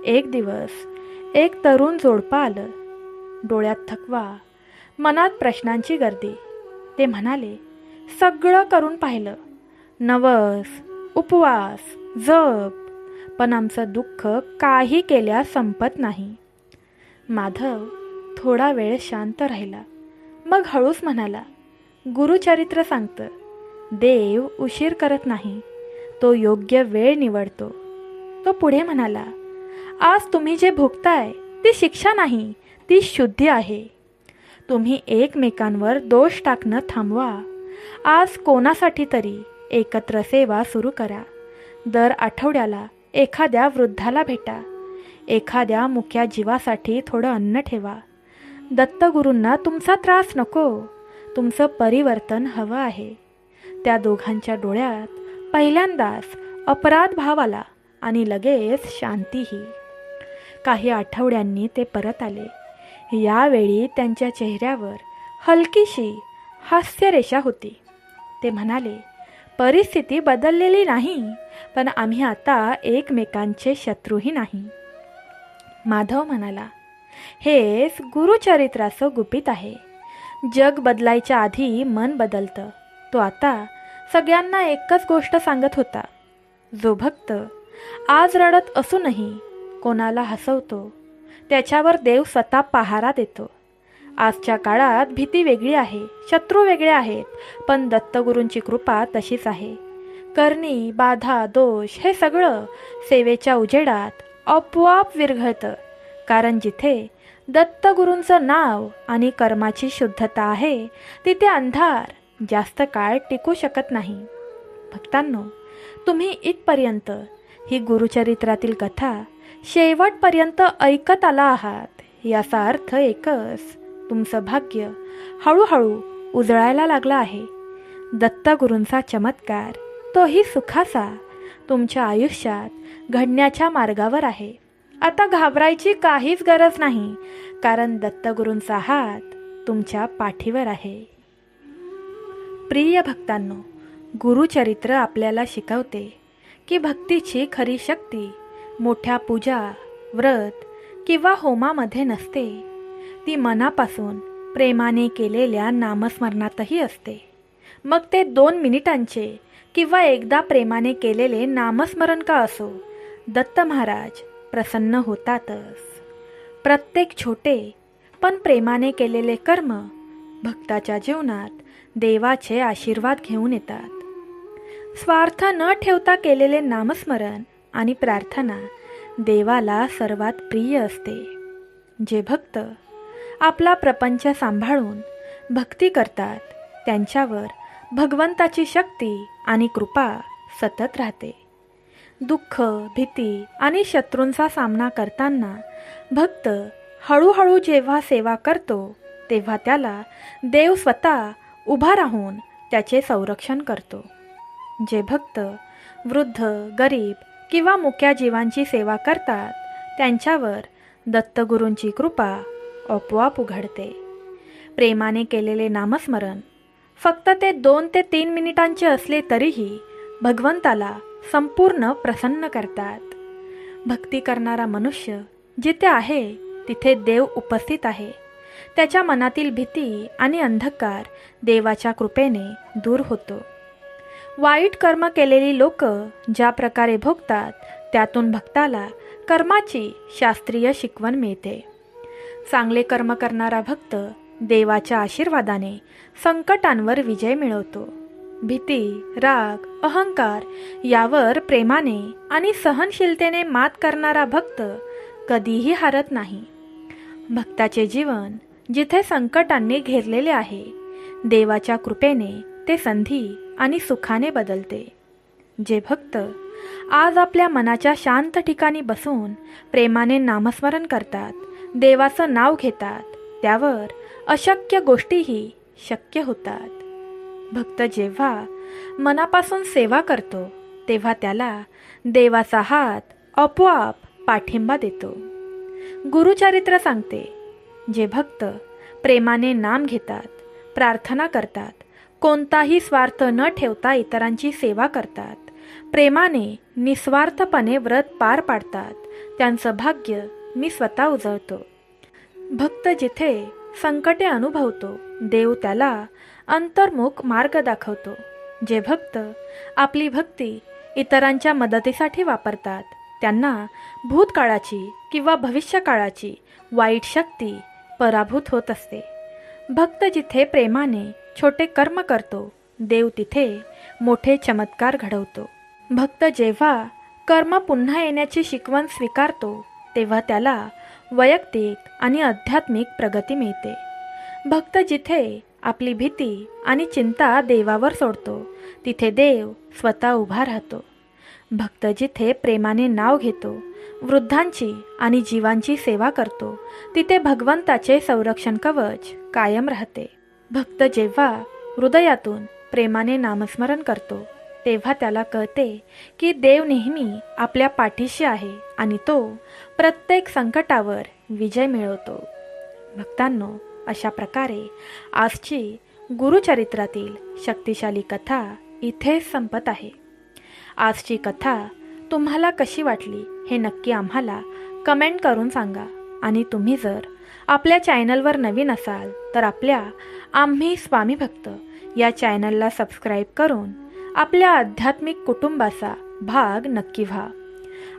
एक दिवस एक तरुण जोडपं आलं. डोळ्यात थकवा, मनात प्रश्नांची गर्दी. ते म्हणाले, सगळं करून पाहिलं, नवस, उपवास, जप, पण आमचं दुःख काही केल्यास संपत नाही. माधव थोडा वेळ शांत राहिला. मग हळूच म्हणाला, गुरुचरित्र सांगतं, देव उशीर करत नाही, तो योग्य वेळ निवडतो. तो पुढे म्हणाला, आज तुम्ही जे भोगताय ती शिक्षा नाही, ती शुद्धी आहे. तुम्ही एकमेकांवर दोष टाकणं थांबवा. आज कोणासाठी तरी एकत्र सेवा सुरू करा. दर आठवड्याला एखाद्या वृद्धाला भेटा. एखाद्या मुक्या जीवासाठी थोडं अन्न ठेवा. दत्तगुरूंना तुमचा त्रास नको, तुमचं परिवर्तन हवं आहे. त्या दोघांच्या डोळ्यात पहिल्यांदाच अपराध भाव आला आणि लगेच शांतीही. काही आठवड्यांनी ते परत आले. यावेळी त्यांच्या चेहऱ्यावर हलकीशी हास्यरेषा होती. ते म्हणाले, परिस्थिती बदललेली नाही, पण आम्ही आता एकमेकांचे शत्रूही नाही. माधव म्हणाला, हेच गुरुचरित्राचं गुपित आहे. जग बदलायच्या आधी मन बदलतं. तो आता सगळ्यांना एकच गोष्ट सांगत होता, जो भक्त आज रडत असूनही कोणाला हसवतो, त्याच्यावर देव स्वतः पहारा देतो. आजच्या काळात भीती वेगळी आहे, शत्रू वेगळे आहेत, पण दत्तगुरूंची कृपा तशीच आहे. करणी, बाधा, दोष हे सगळं सेवेच्या उजेडात आपोआप विरघळतं. कारण जिथे दत्तगुरूंचं नाव आणि कर्माची शुद्धता आहे, तिथे अंधार जास्त काळ टिकू शकत नाही. भक्तांनो, तुम्ही इथपर्यंत ही गुरुचरित्रातील कथा शेवटपर्यंत ऐकत आला आहात. याचा अर्थ एकच, तुमचं भाग्य हळूहळू उजळायला लागलं आहे. दत्तगुरूंचा चमत्कार, तोही सुखाचा, तुमच्या आयुष्यात घडण्याच्या मार्गावर आहे. आता घाबरायची काहीच गरज नाही, कारण दत्तगुरूंचा हात तुमच्या पाठीवर आहे. प्रिय भक्तांनो, गुरुचरित्र आपल्याला शिकवते की भक्तीची खरी शक्ती मोठ्या पूजा, व्रत किंवा होमामध्ये नसते. ती मनापासून प्रेमाने केलेल्या नामस्मरणातही असते. मग ते 2 मिनिटांचे किंवा एकदा प्रेमाने केलेले नामस्मरण का असो, दत्त महाराज प्रसन्न होतातच. प्रत्येक छोटे पण प्रेमाने केलेले कर्म भक्ताच्या जीवनात देवाचे आशीर्वाद घेऊन येतात. स्वार्थ न ठेवता केलेले नामस्मरण आणि प्रार्थना देवाला सर्वात प्रिय असते. जे भक्त आपला प्रपंच सांभाळून भक्ती करतात, त्यांच्यावर भगवंताची शक्ती आणि कृपा सतत राहते. दुःख, भीती आणि शत्रूंचा सामना करताना भक्त हळूहळू जेव्हा सेवा करतो, तेव्हा त्याला देव स्वतः उभा राहून त्याचे संरक्षण करतो. जे भक्त वृद्ध, गरीब किंवा मुक्या जीवांची सेवा करतात, त्यांच्यावर दत्तगुरूंची कृपा आपोआप उघडते. प्रेमाने केलेले नामस्मरण फक्त ते 2 ते 3 मिनिटांचे असले तरीही भगवंताला संपूर्ण प्रसन्न करतात. भक्ती करणारा मनुष्य जिथे आहे तिथे देव उपस्थित आहे. त्याच्या मनातील भीती आणि अंधकार देवाच्या कृपेने दूर होतो. वाईट कर्म केलेली लोक ज्या प्रकारे भोगतात त्यातून भक्ताला कर्माची शास्त्रीय शिकवण मिळते. चांगले कर्म करणारा भक्त देवाच्या आशीर्वादाने संकटांवर विजय मिळवतो. भीती, राग, अहंकार यावर प्रेमाने आणि सहनशीलतेने मात करणारा भक्त कधीही हारत नाही. भक्ताचे जीवन जिथे संकटांनी घेरलेले आहे, देवाच्या कृपेने ते संधी आणि सुखाने बदलते. जे भक्त आज आपल्या मनाच्या शांत ठिकाणी बसून प्रेमाने नामस्मरण करतात, देवाचं नाव घेतात, त्यावर अशक्य गोष्टीही शक्य होतात. भक्त जेव्हा मनापासून सेवा करतो तेव्हा त्याला देवाचा हात आपोआप पाठिंबा देतो. गुरुचरित्र सांगते, जे भक्त प्रेमाने नाम घेतात, प्रार्थना करतात, कोणताही स्वार्थ न ठेवता इतरांची सेवा करतात, प्रेमाने निस्वार्थपणे व्रत पार पाडतात, त्यांचं भाग्य मी स्वतः उजळतो. भक्त जिथे संकटे अनुभवतो देव त्याला अंतर्मुख मार्ग दाखवतो. जे भक्त आपली भक्ती इतरांच्या मदतीसाठी वापरतात त्यांना भूतकाळाची किंवा भविष्यकाळाची वाईट शक्ती पराभूत होत असते. भक्त जिथे प्रेमाने छोटे कर्म करतो देव तिथे मोठे चमत्कार घडवतो. भक्त जेव्हा कर्म पुन्हा येण्याची शिकवण स्वीकारतो तेव्हा त्याला वैयक्तिक आणि आध्यात्मिक प्रगती मिळते. भक्त जिथे आपली भीती आणि चिंता देवावर सोडतो तिथे देव स्वतः उभा राहतो. भक्त जिथे प्रेमाने नाव घेतो, वृद्धांची आणि जीवांची सेवा करतो तिथे भगवंताचे संरक्षण कवच कायम राहते. भक्त जेव्हा हृदयातून प्रेमाने नामस्मरण करतो तेव्हा त्याला कळते की देव नेहमी आपल्या पाठीशी आहे आणि तो प्रत्येक संकटावर विजय मिळवतो. भक्तांनो, अशा प्रकारे आजची गुरुचरित्रातील शक्तिशाली कथा इथेच संपत आहे. आजची कथा तुम्हाला कशी वाटली हे नक्की आम्हाला कमेंट करून सांगा. आणि तुम्ही जर आपल्या चॅनलवर नवीन असाल तर आपल्या आम्ही स्वामी भक्त या चॅनलला सबस्क्राईब करून आपल्या आध्यात्मिक कुटुंबाचा भाग नक्की व्हा.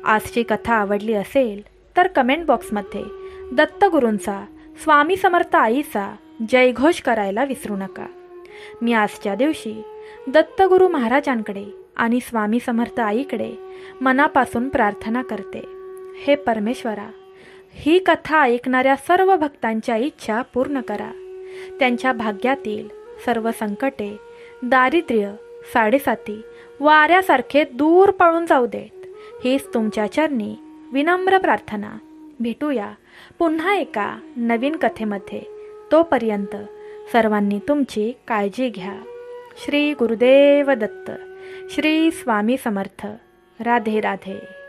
आजची कथा आवडली असेल तर कमेंट बॉक्समध्ये दत्तगुरूंचा, स्वामी समर्थ आईचा जयघोष करायला विसरू नका. मी आजच्या दिवशी दत्तगुरू महाराजांकडे आणि स्वामी समर्थ आईकडे मनापासून प्रार्थना करते. हे परमेश्वरा, ही कथा ऐकणाऱ्या सर्व भक्तांच्या इच्छा पूर्ण करा. त्यांच्या भाग्यातील सर्व संकटे, दारिद्र्य, साडेसाती वाऱ्यासारखे दूर पळून जाऊ देत. हीच तुमच्या चरणी विनम्र प्रार्थना. भेटूया पुन्हा एका नवीन कथेमध्ये. तोपर्यंत सर्वांनी तुमची काळजी घ्या. श्री गुरुदेव दत्त. श्री स्वामी समर्थ. राधे राधे.